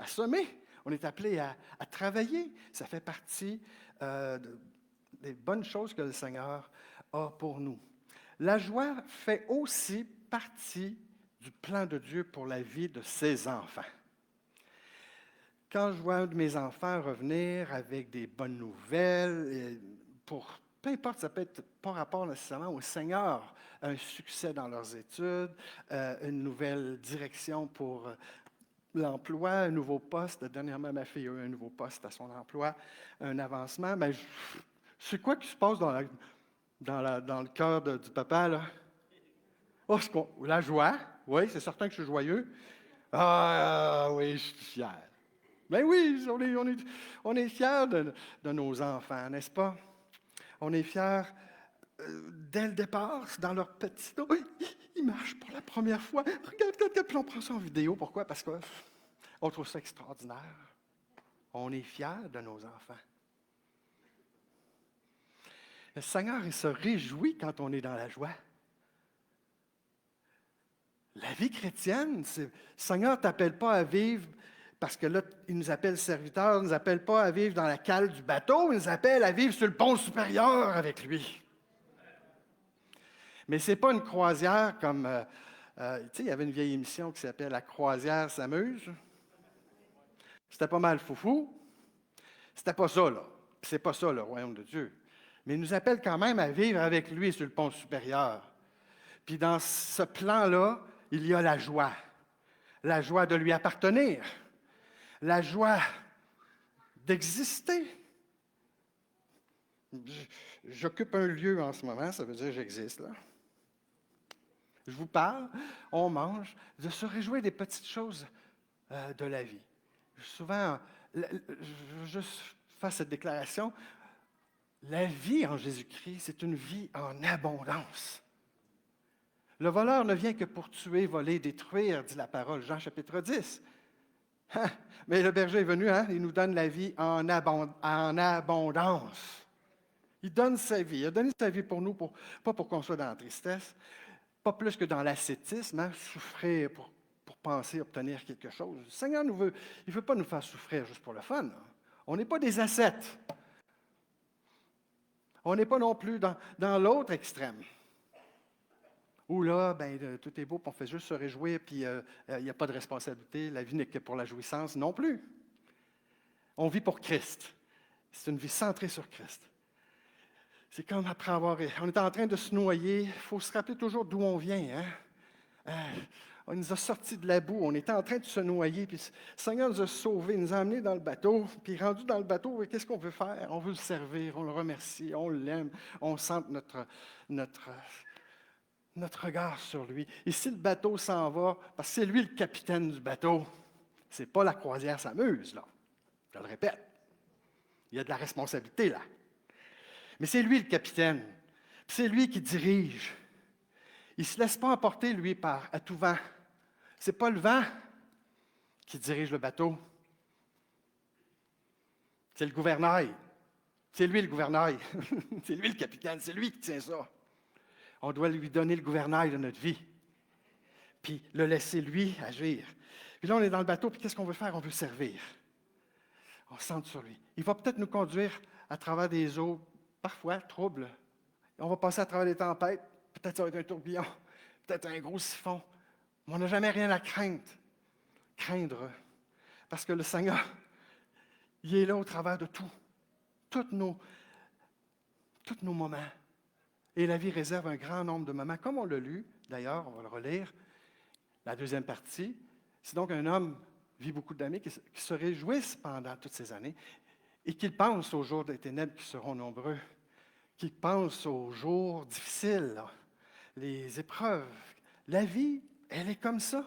semer. On est appelé à travailler. Ça fait partie des bonnes choses que le Seigneur a pour nous. La joie fait aussi partie du plan de Dieu pour la vie de ses enfants. Quand je vois un de mes enfants revenir avec des bonnes nouvelles, peu importe, ça peut être pas rapport nécessairement au Seigneur, un succès dans leurs études, une nouvelle direction pour l'emploi, un nouveau poste. Dernièrement, ma fille a eu un nouveau poste à son emploi, un avancement. Mais c'est quoi qui se passe dans le cœur du papa, là? Oh, la joie. Oui, c'est certain que je suis joyeux. Ah, oui, je suis fier. Ben oui, on est fiers de nos enfants, n'est-ce pas? On est fiers dès le départ, dans leur petit dos. Ils marchent pour la première fois. Regarde, puis on prend ça en vidéo. Pourquoi? Parce qu'on trouve ça extraordinaire. On est fiers de nos enfants. Le Seigneur, il se réjouit quand on est dans la joie. La vie chrétienne, le Seigneur ne t'appelle pas à vivre, parce que là, il nous appelle serviteurs, il ne nous appelle pas à vivre dans la cale du bateau, il nous appelle à vivre sur le pont supérieur avec lui. Mais ce n'est pas une croisière comme, tu sais, il y avait une vieille émission qui s'appelait La croisière s'amuse. C'était pas mal foufou. C'était pas ça, là. C'est pas ça, le royaume de Dieu. Mais il nous appelle quand même à vivre avec lui sur le pont supérieur. Puis dans ce plan-là, il y a la joie de lui appartenir, la joie d'exister. J'occupe un lieu en ce moment, ça veut dire que j'existe, là. Je vous parle, on mange, de se réjouir des petites choses de la vie. Souvent, je juste faire cette déclaration, la vie en Jésus-Christ, c'est une vie en abondance. Le voleur ne vient que pour tuer, voler, détruire, dit la parole, Jean chapitre 10. Mais le berger est venu, il nous donne la vie en abondance. Il donne sa vie. Il a donné sa vie pour nous, pas pour qu'on soit dans la tristesse, pas plus que dans l'ascétisme, souffrir pour penser obtenir quelque chose. Le Seigneur il ne veut pas nous faire souffrir juste pour le fun. On n'est pas des ascètes. On n'est pas non plus dans l'autre extrême. Où là, tout est beau, puis on fait juste se réjouir, puis il n'y a pas de responsabilité, la vie n'est que pour la jouissance non plus. On vit pour Christ. C'est une vie centrée sur Christ. C'est comme après on est en train de se noyer, il faut se rappeler toujours d'où on vient. On nous a sortis de la boue, on était en train de se noyer, puis le Seigneur nous a sauvés, il nous a amenés dans le bateau, puis rendu dans le bateau, qu'est-ce qu'on veut faire? On veut le servir, on le remercie, on l'aime, on sente notre regard sur lui. Et si le bateau s'en va, parce que c'est lui le capitaine du bateau, c'est pas la croisière s'amuse, là. Je le répète. Il y a de la responsabilité, là. Mais c'est lui le capitaine. C'est lui qui dirige. Il ne se laisse pas emporter, lui, à tout vent. Ce n'est pas le vent qui dirige le bateau. C'est le gouvernail. C'est lui le gouvernail. C'est lui le capitaine. C'est lui qui tient ça. On doit lui donner le gouvernail de notre vie. Puis le laisser, lui, agir. Puis là, on est dans le bateau, puis qu'est-ce qu'on veut faire? On veut servir. On se centre sur lui. Il va peut-être nous conduire à travers des eaux, parfois troubles. On va passer à travers des tempêtes. Peut-être ça va être un tourbillon. Peut-être un gros siphon. Mais on n'a jamais rien à craindre. Parce que le Seigneur, il est là au travers de tout. Tous nos moments. Et la vie réserve un grand nombre de moments. Comme on l'a lu, d'ailleurs, on va le relire, la deuxième partie. C'est donc un homme vit beaucoup d'années qui se réjouissent pendant toutes ces années et qu'il pense aux jours des ténèbres qui seront nombreux, qu'il pense aux jours difficiles, là, les épreuves. La vie, elle est comme ça.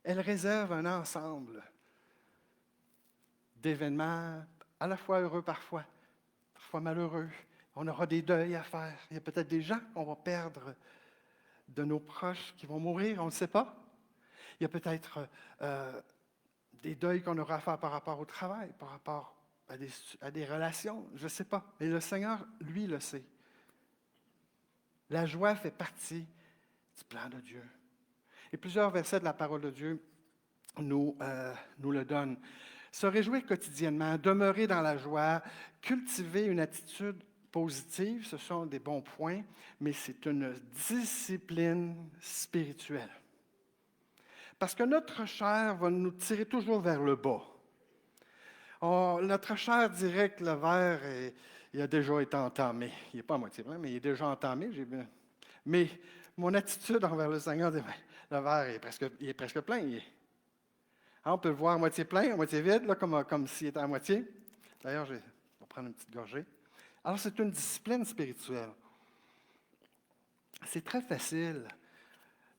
Elle réserve un ensemble d'événements à la fois heureux parfois malheureux. On aura des deuils à faire. Il y a peut-être des gens qu'on va perdre de nos proches qui vont mourir, on ne sait pas. Il y a peut-être des deuils qu'on aura à faire par rapport au travail, par rapport à des relations, je ne sais pas. Mais le Seigneur, lui, le sait. La joie fait partie du plan de Dieu. Et plusieurs versets de la parole de Dieu nous le donnent. Se réjouir quotidiennement, demeurer dans la joie, cultiver une attitude positive, ce sont des bons points, mais c'est une discipline spirituelle. Parce que notre chair va nous tirer toujours vers le bas. Notre chair dirait que le verre il a déjà été entamé. Il n'est pas à moitié plein, mais il est déjà entamé. Mais mon attitude envers le Seigneur, dit, ben, le verre il est presque plein. On peut le voir à moitié plein, à moitié vide, là, comme s'il était à moitié. D'ailleurs, je vais prendre une petite gorgée. Alors, c'est une discipline spirituelle. C'est très facile.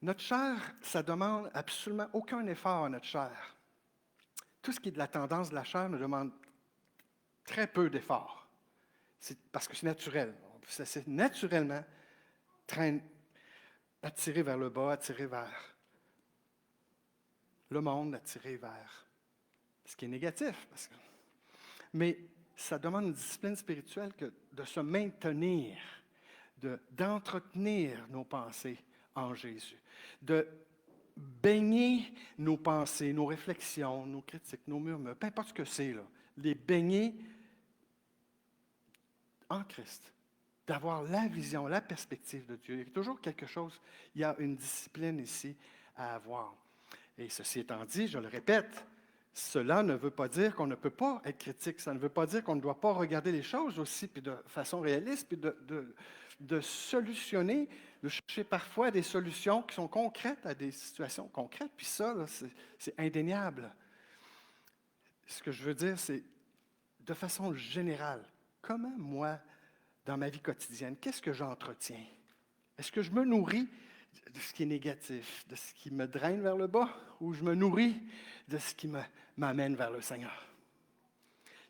Notre chair, ça ne demande absolument aucun effort à notre chair. Tout ce qui est de la tendance de la chair nous demande très peu d'efforts. C'est parce que c'est naturel. C'est naturellement attiré vers le bas, attiré vers le monde, attiré vers ce qui est négatif. Mais ça demande une discipline spirituelle que de se maintenir, d'entretenir nos pensées en Jésus, de baigner nos pensées, nos réflexions, nos critiques, nos murmures, peu importe ce que c'est, là, les baigner en Christ, d'avoir la vision, la perspective de Dieu. Il y a toujours quelque chose, il y a une discipline ici à avoir. Et ceci étant dit, je le répète, cela ne veut pas dire qu'on ne peut pas être critique, ça ne veut pas dire qu'on ne doit pas regarder les choses aussi, puis de façon réaliste, puis de solutionner, de chercher parfois des solutions qui sont concrètes à des situations concrètes. Puis ça, là, c'est indéniable. Ce que je veux dire, c'est de façon générale, comment moi, dans ma vie quotidienne, qu'est-ce que j'entretiens? Est-ce que je me nourris de ce qui est négatif, de ce qui me draine vers le bas, ou je me nourris de ce qui m'amène vers le Seigneur,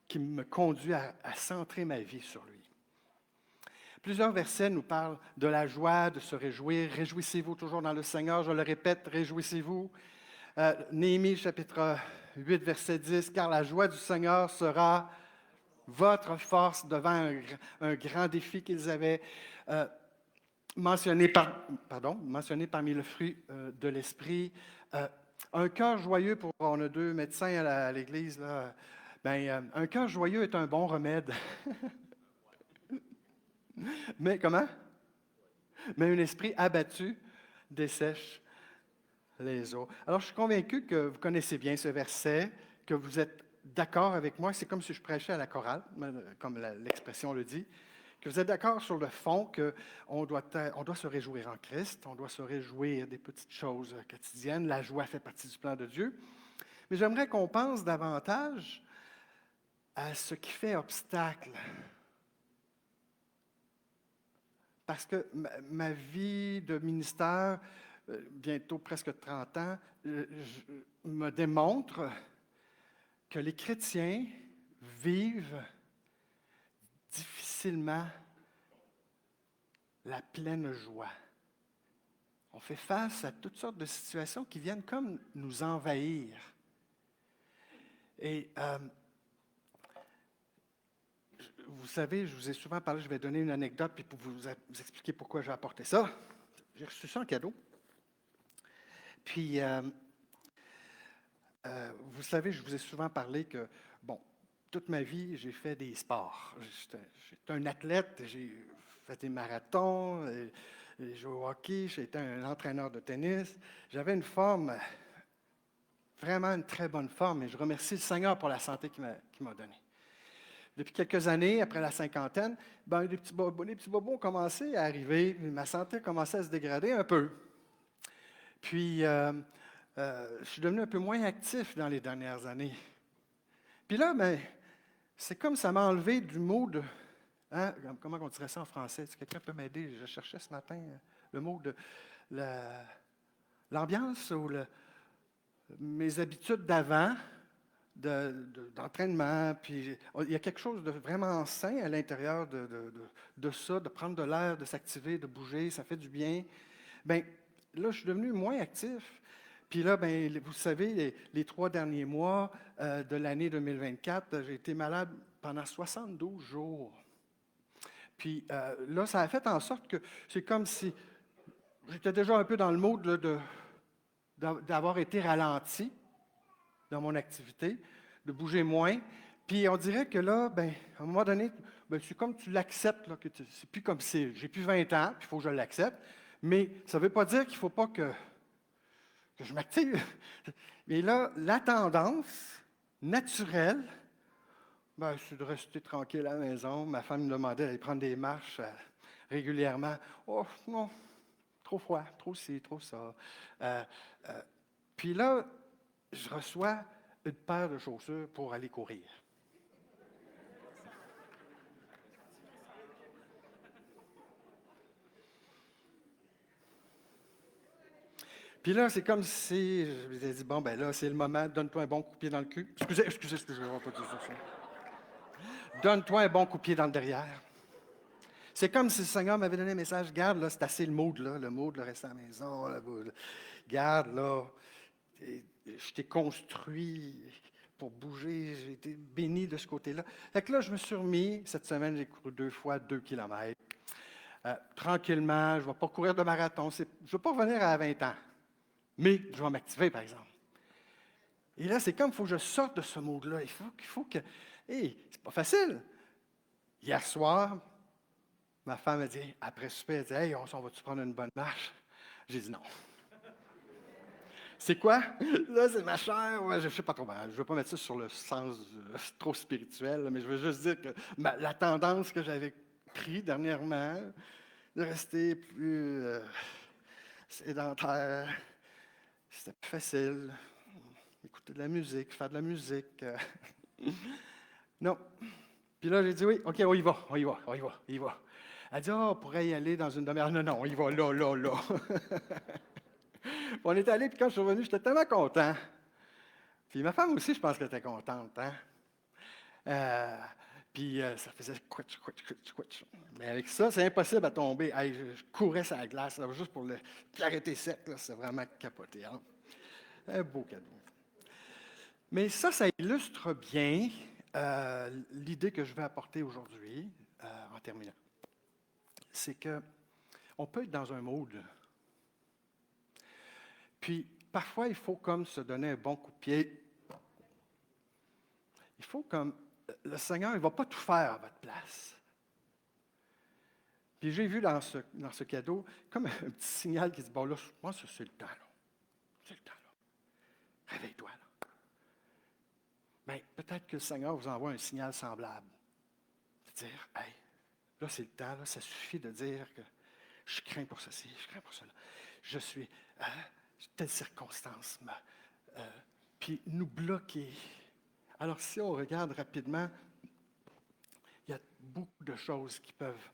qui me conduit à centrer ma vie sur lui? Plusieurs versets nous parlent de la joie, de se réjouir. Réjouissez-vous toujours dans le Seigneur. Je le répète, réjouissez-vous. Néhémie, chapitre 8, verset 10, « Car la joie du Seigneur sera votre force devant un grand défi qu'ils avaient mentionné parmi le fruit de l'esprit. Un cœur joyeux, on a deux médecins à l'Église, là, un cœur joyeux est un bon remède. Mais comment? Mais un esprit abattu dessèche les eaux. Alors, je suis convaincu que vous connaissez bien ce verset, que vous êtes d'accord avec moi. C'est comme si je prêchais à la chorale, comme l'expression le dit, que vous êtes d'accord sur le fond qu'on doit se réjouir en Christ, on doit se réjouir des petites choses quotidiennes. La joie fait partie du plan de Dieu. Mais j'aimerais qu'on pense davantage à ce qui fait obstacle. Parce que ma vie de ministère, bientôt presque 30 ans, me démontre que les chrétiens vivent difficilement la pleine joie. On fait face à toutes sortes de situations qui viennent comme nous envahir. Et vous savez, je vous ai souvent parlé, je vais donner une anecdote puis pour vous expliquer pourquoi j'ai apporté ça. J'ai reçu ça en cadeau. Puis, vous savez, je vous ai souvent parlé que, toute ma vie, j'ai fait des sports. J'étais un athlète, j'ai fait des marathons, j'ai joué au hockey, j'ai été un entraîneur de tennis. J'avais une forme, vraiment une très bonne forme, et je remercie le Seigneur pour la santé qu'il m'a donnée. Depuis quelques années, après la cinquantaine, les petits bobos ont commencé à arriver, ma santé a commencé à se dégrader un peu. Puis, je suis devenu un peu moins actif dans les dernières années. Puis là, c'est comme ça m'a enlevé du mot de... comment on dirait ça en français? Si quelqu'un peut m'aider, je cherchais ce matin le mot de l'ambiance ou mes habitudes d'avant, d'entraînement. Puis il y a quelque chose de vraiment sain à l'intérieur de ça, de prendre de l'air, de s'activer, de bouger, ça fait du bien. Bien, là, je suis devenu moins actif. Puis là, ben, vous savez, les 3 derniers mois de l'année 2024, j'ai été malade pendant 72 jours. Puis là, ça a fait en sorte que c'est comme si j'étais déjà un peu dans le mode là, d'avoir été ralenti dans mon activité, de bouger moins. Puis on dirait que là, ben, à un moment donné, ben, c'est comme tu l'acceptes, là, que c'est plus comme si j'ai plus 20 ans, puis il faut que je l'accepte. Mais ça ne veut pas dire qu'il ne faut pas que je m'active. Mais là, la tendance naturelle, ben, c'est de rester tranquille à la maison. Ma femme me demandait d'aller prendre des marches régulièrement. Oh, non, trop froid, trop ci, trop ça. Euh, euh, puis là, je reçois une paire de chaussures pour aller courir. Puis là, c'est comme si je me dit, bon, ben là, c'est le moment, donne-toi un bon coup de pied dans le cul. Excusez, je ne vais pas dire ça. Donne-toi un bon coup de pied dans le derrière. C'est comme si le Seigneur m'avait donné un message, garde, là, c'est assez le mood, là, rester à la maison, là, garde, là, je t'ai construit pour bouger, j'ai été béni de ce côté-là. Fait que là, je me suis remis, cette semaine, j'ai couru 2 fois 2 kilomètres. Tranquillement, je ne vais pas courir de marathon, je ne vais pas revenir à 20 ans, mais je vais m'activer, par exemple. Et là, c'est comme il faut que je sorte de ce mood-là. Il faut que. Hey, c'est pas facile. Hier soir, ma femme a dit, après souper, elle dit, hey, on va-tu prendre une bonne marche? J'ai dit non. C'est quoi? Là, c'est ma chair. Ouais, je ne sais pas trop. Je ne veux pas mettre ça sur le sens trop spirituel, mais je veux juste dire que la tendance que j'avais prise dernièrement, de rester plus sédentaire, c'était plus facile. Écouter de la musique, faire de la musique. Non. Puis là, j'ai dit oui, OK, on y va, on y va, on y va, on y va. Elle dit, oh, on pourrait y aller dans une demi-heure. Non, non, on y va là, là, là. On est allé, puis quand je suis revenu, j'étais tellement content. Puis ma femme aussi, je pense qu'elle était contente. Hein? Puis ça faisait quitch, quitch, quitch, quitch. Mais avec ça, c'est impossible à tomber. Hey, je courais sur la glace, là, juste pour l'arrêter sec. C'est vraiment capoté. Hein? Un beau cadeau. Mais ça illustre bien l'idée que je vais apporter aujourd'hui, en terminant. C'est que on peut être dans un mood. Puis, parfois, il faut comme se donner un bon coup de pied. Il faut comme... Le Seigneur, il ne va pas tout faire à votre place. Puis j'ai vu dans ce cadeau comme un petit signal qui dit, bon là, moi, c'est le temps, là. C'est le temps, là. Réveille-toi, là. Bien, peut-être que le Seigneur vous envoie un signal semblable. De dire, hey, là, c'est le temps, là, ça suffit de dire que je crains pour ceci, je crains pour cela. Je suis... telle circonstance, puis nous bloquer. Alors, si on regarde rapidement, il y a beaucoup de choses qui peuvent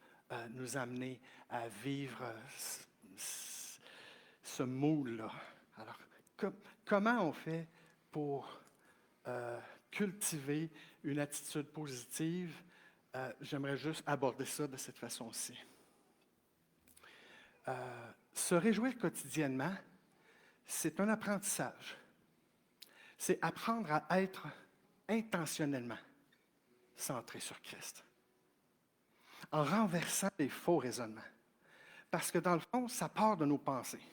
nous amener à vivre ce moule-là. Alors, comment on fait pour cultiver une attitude positive? J'aimerais juste aborder ça de cette façon-ci. Se réjouir quotidiennement, c'est un apprentissage. C'est apprendre à être intentionnellement centré sur Christ, en renversant les faux raisonnements. Parce que dans le fond, ça part de nos pensées.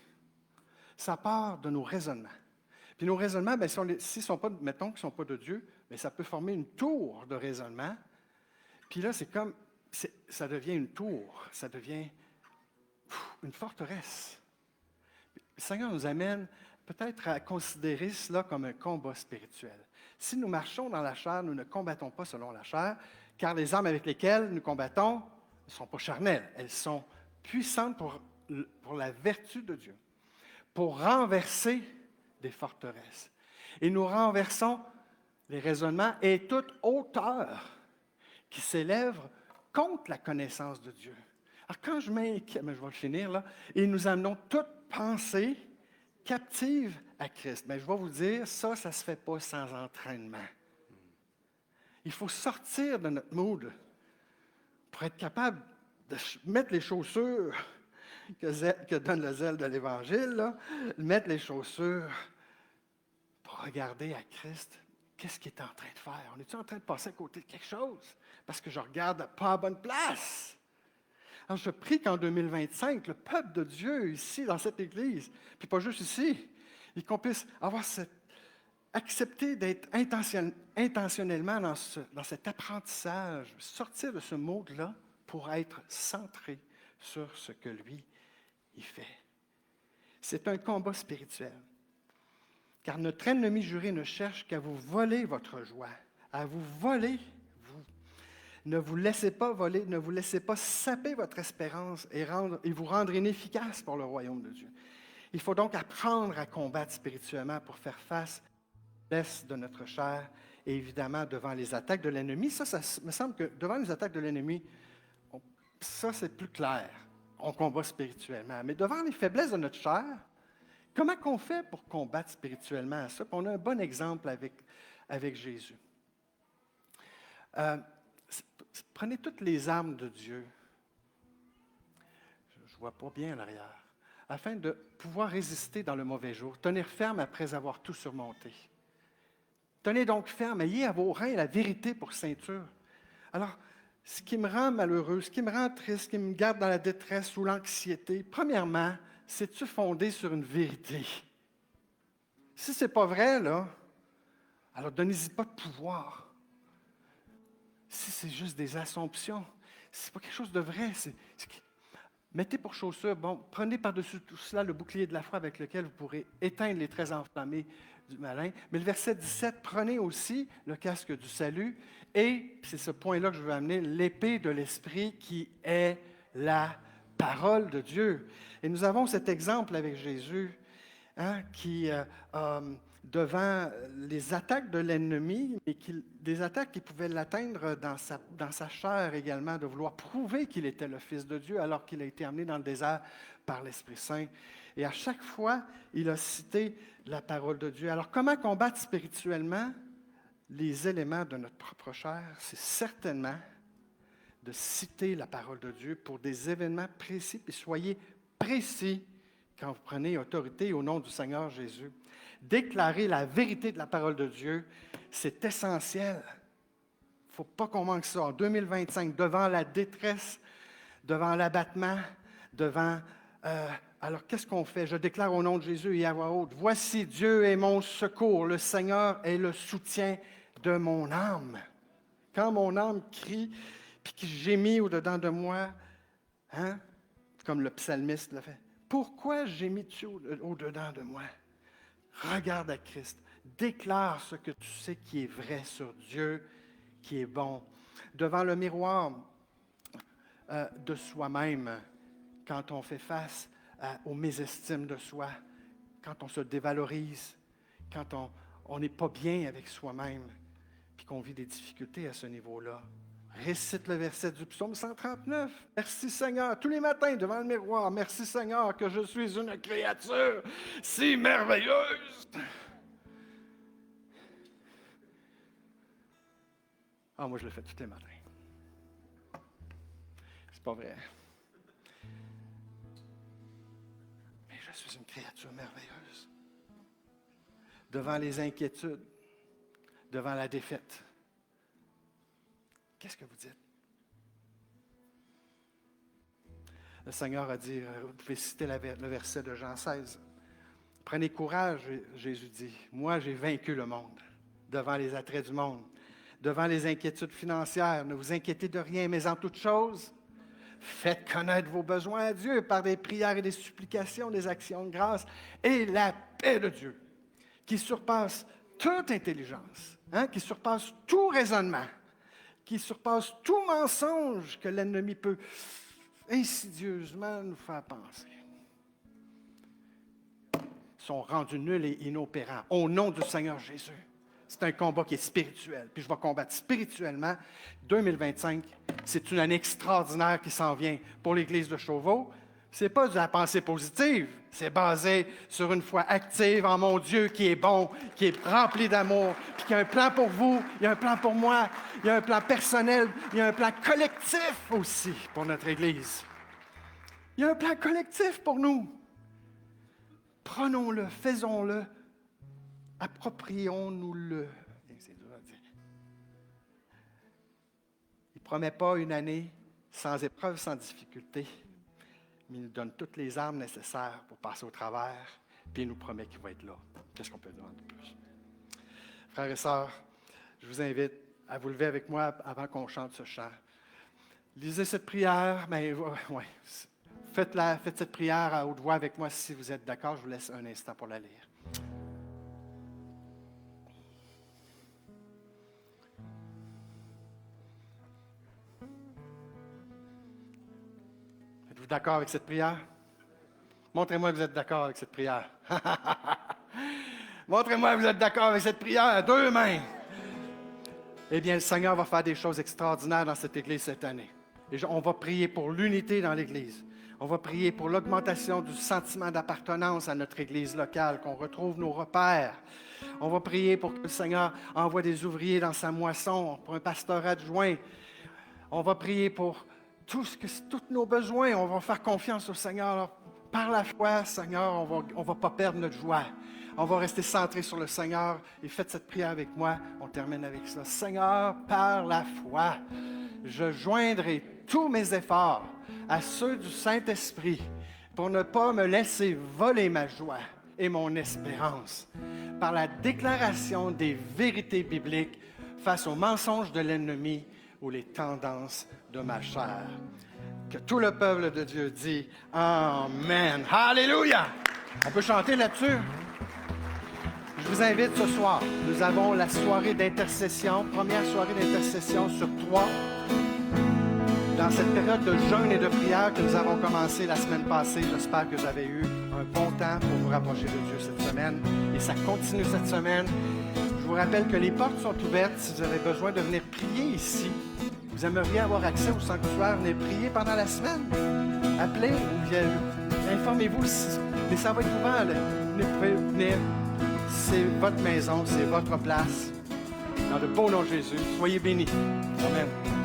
Ça part de nos raisonnements. Puis nos raisonnements, bien, s'ils sont pas, mettons qu'ils ne sont pas de Dieu, bien, ça peut former une tour de raisonnement. Puis là, ça devient une tour, ça devient une forteresse. Le Seigneur nous amène peut-être à considérer cela comme un combat spirituel. Si nous marchons dans la chair, nous ne combattons pas selon la chair, car les armes avec lesquelles nous combattons ne sont pas charnelles. Elles sont puissantes pour la vertu de Dieu, pour renverser des forteresses. Et nous renversons les raisonnements et toute hauteur qui s'élève contre la connaissance de Dieu. Alors quand je m'inquiète, mais je vais le finir là, et nous amenons toute pensée captive à Christ. Mais je vais vous dire, ça ne se fait pas sans entraînement. Il faut sortir de notre mood pour être capable de mettre les chaussures que donne le zèle de l'Évangile, là, mettre les chaussures regarder à Christ, qu'est-ce qu'il est en train de faire? On est-tu en train de passer à côté de quelque chose? Parce que je regarde pas à bonne place. Alors, je prie qu'en 2025, le peuple de Dieu ici, dans cette Église, puis pas juste ici, qu'on puisse accepter d'être intentionnellement dans cet apprentissage, sortir de ce mode-là pour être centré sur ce que lui, il fait. C'est un combat spirituel. Car notre ennemi juré ne cherche qu'à vous voler votre joie, à vous voler. Ne vous laissez pas voler, ne vous laissez pas saper votre espérance et vous rendre inefficace pour le royaume de Dieu. Il faut donc apprendre à combattre spirituellement pour faire face à l'est de notre chair et évidemment devant les attaques de l'ennemi. Ça me semble que devant les attaques de l'ennemi, ça c'est plus clair. On combat spirituellement. Mais devant les faiblesses de notre chair, comment qu'on fait pour combattre spirituellement à ça? Puis on a un bon exemple avec Jésus. Prenez toutes les armes de Dieu. Je ne vois pas bien en arrière. Afin de pouvoir résister dans le mauvais jour, tenir ferme après avoir tout surmonté. Tenez donc ferme, ayez à vos reins la vérité pour ceinture. Alors, ce qui me rend malheureux, ce qui me rend triste, ce qui me garde dans la détresse ou l'anxiété, premièrement, c'est-tu fondé sur une vérité? Si ce n'est pas vrai, là, alors donnez-y pas de pouvoir. Si c'est juste des assumptions, si ce n'est pas quelque chose de vrai, mettez pour chaussure, prenez par-dessus tout cela le bouclier de la foi avec lequel vous pourrez éteindre les traits enflammés du malin. Mais le verset 17, prenez aussi le casque du salut et, c'est ce point-là que je veux amener, l'épée de l'Esprit qui est la parole de Dieu. Et nous avons cet exemple avec Jésus qui, devant les attaques de l'ennemi, mais des attaques qui pouvaient l'atteindre dans sa chair également, de vouloir prouver qu'il était le Fils de Dieu alors qu'il a été amené dans le désert par l'Esprit Saint. Et à chaque fois, il a cité la parole de Dieu. Alors, comment combattre spirituellement les éléments de notre propre chair? C'est certainement de citer la parole de Dieu pour des événements précis, puis soyez précis quand vous prenez autorité au nom du Seigneur Jésus. Déclarer la vérité de la parole de Dieu, c'est essentiel. Il ne faut pas qu'on manque ça. En 2025, devant la détresse, devant l'abattement, alors qu'est-ce qu'on fait? Je déclare au nom de Jésus et à voix haute, « Voici, Dieu est mon secours, le Seigneur est le soutien de mon âme. » Quand mon âme crie, puis qui gémit au-dedans de moi, comme le psalmiste l'a fait, « Pourquoi gémis-tu au-dedans de moi? » Regarde à Christ. Déclare ce que tu sais qui est vrai sur Dieu, qui est bon. Devant le miroir de soi-même, quand on fait face aux mésestimes de soi, quand on se dévalorise, quand on n'est pas bien avec soi-même, puis qu'on vit des difficultés à ce niveau-là. Récite le verset du psaume 139. Merci Seigneur, tous les matins devant le miroir. Merci Seigneur que je suis une créature si merveilleuse. Moi je le fais tous les matins. C'est pas vrai. Mais je suis une créature merveilleuse. Devant les inquiétudes, devant la défaite. Qu'est-ce que vous dites? Le Seigneur a dit, vous pouvez citer le verset de Jean 16. Prenez courage, Jésus dit. Moi, j'ai vaincu le monde devant les attraits du monde, devant les inquiétudes financières. Ne vous inquiétez de rien, mais en toute chose, faites connaître vos besoins à Dieu par des prières et des supplications, des actions de grâce et la paix de Dieu qui surpasse toute intelligence, qui surpasse tout raisonnement, qui surpasse tout mensonge que l'ennemi peut insidieusement nous faire penser, sont rendus nuls et inopérants au nom du Seigneur Jésus. C'est un combat qui est spirituel. Puis je vais combattre spirituellement. 2025, c'est une année extraordinaire qui s'en vient pour l'Église de Chauveau. Ce n'est pas de la pensée positive. C'est basé sur une foi active en mon Dieu qui est bon, qui est rempli d'amour, puis qui a un plan pour vous, il y a un plan pour moi, il y a un plan personnel, il y a un plan collectif aussi pour notre Église. Il y a un plan collectif pour nous. Prenons-le, faisons-le Approprions-nous-le. C'est dur à dire. Il ne promet pas une année sans épreuve, sans difficulté, mais il nous donne toutes les armes nécessaires pour passer au travers, puis il nous promet qu'il va être là. Qu'est-ce qu'on peut demander de plus? Frères et sœurs, je vous invite à vous lever avec moi avant qu'on chante ce chant. Lisez cette prière, mais ouais, faites cette prière à haute voix avec moi si vous êtes d'accord. Je vous laisse un instant pour la lire. Êtes-vous d'accord avec cette prière? Montrez-moi que vous êtes d'accord avec cette prière. Montrez-moi que vous êtes d'accord avec cette prière. 2 mains. Eh bien, le Seigneur va faire des choses extraordinaires dans cette Église cette année. Et on va prier pour l'unité dans l'Église. On va prier pour l'augmentation du sentiment d'appartenance à notre Église locale, qu'on retrouve nos repères. On va prier pour que le Seigneur envoie des ouvriers dans sa moisson, pour un pasteur adjoint. On va prier pour tous nos besoins. On va faire confiance au Seigneur. Alors, par la foi, Seigneur, on va pas perdre notre joie. On va rester centré sur le Seigneur. Et faites cette prière avec moi. On termine avec ça. Seigneur, par la foi, je joindrai tous mes efforts à ceux du Saint-Esprit pour ne pas me laisser voler ma joie et mon espérance par la déclaration des vérités bibliques face aux mensonges de l'ennemi ou les tendances de ma chair. Que tout le peuple de Dieu dit Amen. Alléluia! On peut chanter là-dessus? Je vous invite ce soir. Nous avons la soirée d'intercession, première soirée d'intercession sur 3. Dans cette période de jeûne et de prière que nous avons commencé la semaine passée, j'espère que vous avez eu un bon temps pour vous rapprocher de Dieu cette semaine. Et ça continue cette semaine. Je vous rappelle que les portes sont ouvertes si vous avez besoin de venir prier ici. Vous aimeriez avoir accès au sanctuaire, venez prier pendant la semaine. Appelez ou informez-vous, mais ça va être ouvert. Vous pouvez venir. C'est votre maison, c'est votre place. Dans le beau nom de Jésus, soyez bénis. Amen.